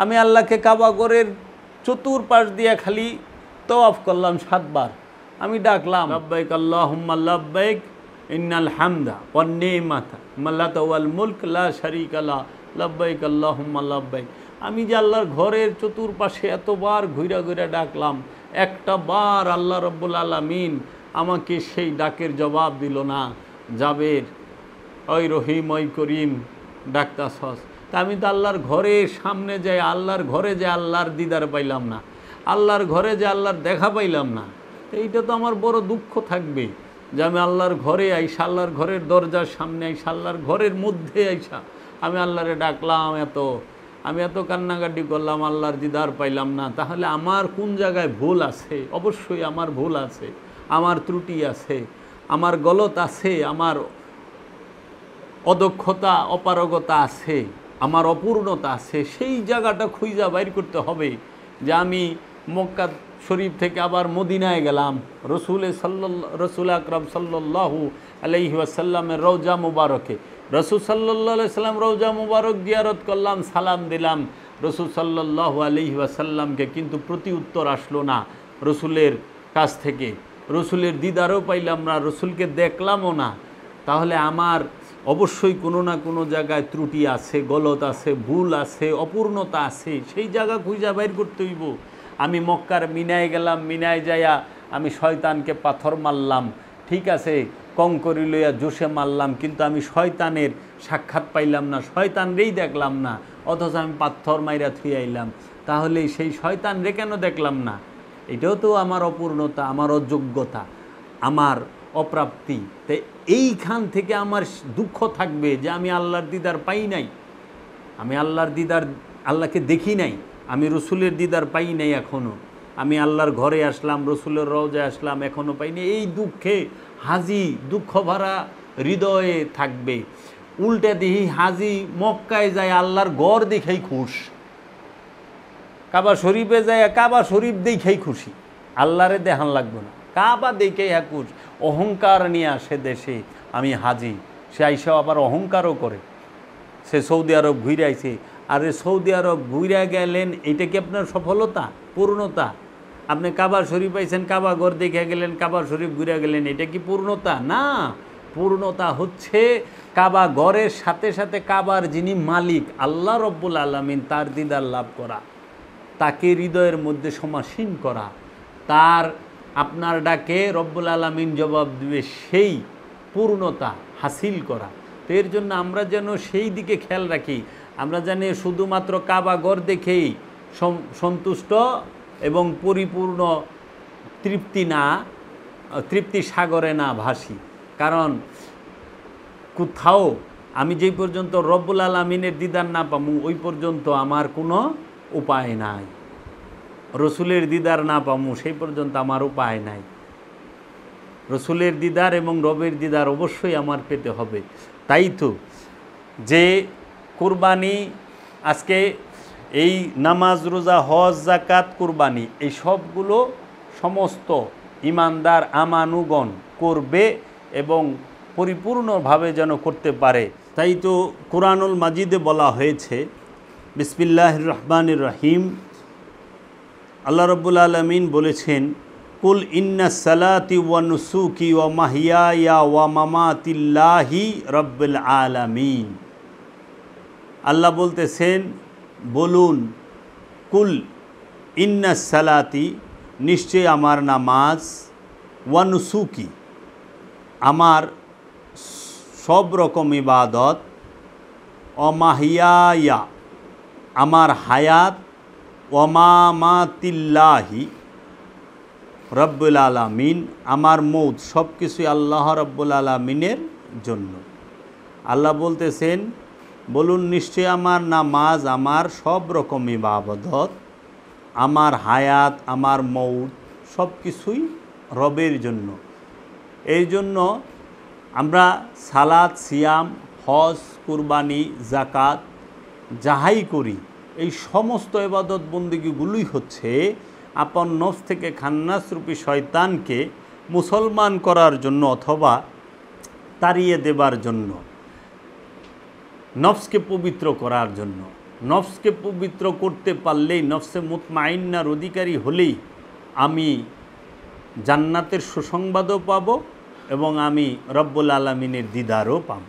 আমি আল্লাহকে কাবা ঘরের চতুর্পাশ দিয়ে খালি তওয়াফ করলাম 7 বার। আমি ডাকলাম লাব্বাইক আল্লাহুম্মা লাব্বাইক ইন্নাল হামদা ওয়ান নিমাতা মাল্লাকা ওয়াল মুলক লা শারীকা লা লাব্বাইক আল্লাহুম্মা লাব্বাইক। আমি যে আল্লাহর ঘরের চতুর্পাশে এতবার ঘুরা ঘুরা ডাকলাম, একটা বার আল্লাহ রাব্বুল আলামিন আমাকে সেই ডাকের জবাব দিল না। জাবের, ওই রহিম, ওই করিম ডাকতাছস। তা আমি তো আল্লাহর ঘরের সামনে যাই, আল্লাহর ঘরে যে আল্লাহর দিদার পাইলাম না, আল্লাহর ঘরে যে আল্লাহর দেখা পাইলাম না। এইটা তো আমার বড় দুঃখ থাকবে যে আমি আল্লাহর ঘরে আইসা, আল্লাহর ঘরের দরজার সামনে আইসা, আল্লাহর ঘরের মধ্যে আইসা আমি আল্লাহরে ডাকলাম, আমি এত কান্নাকাটি করলাম, আল্লাহর দিদার পাইলাম না। তাহলে আমার কোন জায়গায় ভুল আছে? অবশ্যই আমার ভুল আছে, আমার ত্রুটি আছে, আমার গলত আছে, আমার অদক্ষতা অপারগতা আছে, আমার অপূর্ণতা আছে। সেই জায়গাটা খুঁজা বাইর করতে হবে যে আমি মক্কা শরীফ থেকে আবার মদিনায় গেলাম, রসুল আকরাম সাল্লাল্লাহু আলাইহি ওয়াসাল্লামের রওজা মুবারকে, রসুল সাল্লাল্লাহু আলাইহি সাল্লাম রওজা মুবারক জিয়ারত করলাম, সালাম দিলাম রসুল সাল্লাল্লাহু আলাইহি ওয়াসাল্লামকে, কিন্তু প্রতি উত্তর আসলো না রসুলের কাছ থেকে, রসুলের দিদারও পাইলাম না, রসুলকে দেখলামও না। তাহলে আমার অবশ্যই কোনো না কোনো জায়গায় ত্রুটি আছে, গলত আছে, ভুল আছে, অপূর্ণতা আছে। সেই জায়গা খুঁজা বাইর করতে হইব। আমি মক্কার মিনায় গেলাম, মিনায় যাইয়া আমি শয়তানকে পাথর মারলাম, ঠিক আছে, কঙ্করি লইয়া জোশে মারলাম, কিন্তু আমি শয়তানের সাক্ষাৎ পাইলাম না, শয়তানরেই দেখলাম না, অথচ আমি পাথর মাইরা থুই আইলাম। তাহলে সেই শয়তানরে কেন দেখলাম না? এটাও তো আমার অপূর্ণতা, আমার অযোগ্যতা, আমার অপ্রাপ্তি। তাই এইখান থেকে আমার দুঃখ থাকবে যে আমি আল্লাহর দিদার পাই নাই, আমি আল্লাহর দিদার, আল্লাহকে দেখি নাই, আমি রসুলের দিদার পাই নাই এখনও। আমি আল্লাহর ঘরে আসলাম, রসুলের রওজায় আসলাম, এখনও পাইনি। এই দুঃখে হাজি দুঃখ ভরা হৃদয়ে থাকবে। উল্টে দিহি হাজি মক্কায় যায় আল্লাহর ঘর দেখেই খুশ, কাবা শরীফে যায় কাবা শরীফ দেখেই খুশি, আল্লাহরে দেখান লাগবে না, কাবা দেখেই খুশ। অহংকার নিয়ে আসে দেশে, আমি হাজি, সে আইসাও আবার অহংকারও করে। সে সৌদি আরব ঘুরে আইছে, আর সৌদি আরব ঘুরে গেলেন, এটা কি আপনার সফলতা, পূর্ণতা? আপনি কাবা শরীফ পাইছেন, কাবা ঘর দেখে গেলেন, কাবা শরীফ ঘুরে গেলেন, এটা কি পূর্ণতা? না, পূর্ণতা হচ্ছে কাবা ঘরের সাথে সাথে কাবার যিনি মালিক আল্লাহ রব্বুল আলামিন, তার দিদার লাভ করা, তাকে হৃদয়ের মধ্যে সমাসীন করা, তার আপনার ডাকে রব্বুল আলামিন জবাব দিবে, সেই পূর্ণতা হাসিল করা। তো এর জন্য আমরা যেন সেই দিকে খেয়াল রাখি। আমরা জানি শুধুমাত্র কাবা ঘর দেখেই সন্তুষ্ট এবং পরিপূর্ণ তৃপ্তি সাগরে না ভাসি। কারণ কোথাও আমি যেই পর্যন্ত রব্বুল আলামিনের দিদার না পামু, ওই পর্যন্ত আমার কোনো উপায় নাই। রসুলের দিদার না পামু, সেই পর্যন্ত আমার উপায় নাই। রসুলের দিদার এবং রবের দিদার অবশ্যই আমার পেতে হবে। তাই তো যে কুরবানি, আজকে এই নামাজ, রোজা, হজ, যাকাত, কুরবানি, এই সবগুলো সমস্ত ইমানদার আমানুগণ করবে এবং পরিপূর্ণভাবে যেন করতে পারে। তাই তো কুরআনুল মাজিদে বলা হয়েছে, বিসমিল্লাহির রহমানির রহিম, আল্লাহ রাব্বুল আলামিন বলেছেন, কুল ইন্না সালাতি ওয়া নুসুকি ওয়া মাহিয়ায়া ওয়া মামাতিল্লাহি রাব্বিল আলামিন। আল্লাহ বলতেছেন, বলুন, কুল ইন্না সালাতি, নিশ্চয় আমার নামাজ, ওয়া নুসুকি, আমার সব রকম ইবাদত, অমাহিয়ায়া, আমার হায়াত, ওয়ামামাতিল্লাহি রব্বুল আলামিন, আমার মৌত, সব কিছুই আল্লাহ রব্বুল আলামিনের জন্য। আল্লাহ বলতেছেন, বলুন, নিশ্চয় আমার নামাজ, আমার সব রকম ইবাদত, আমার হায়াত, আমার মৌত, সব কিছুই রবের জন্য। এই জন্য আমরা সালাত, সিয়াম, হজ, কুরবানি, যাকাত যাহাই করি, এই সমস্ত ইবাদত বন্দেগীগুলোই হচ্ছে আপন নফস থেকে খান্নাসরূপী শয়তানকে মুসলমান করার জন্য অথবা তাড়িয়ে দেবার জন্য, নফসকে পবিত্র করার জন্য। নফসকে পবিত্র করতে পারলেই, নফসে মুতমাইন্নার অধিকারী হলেই আমি জান্নাতের সুসংবাদও পাব এবং আমি রব্বুল আলামিনের দিদারও পাব।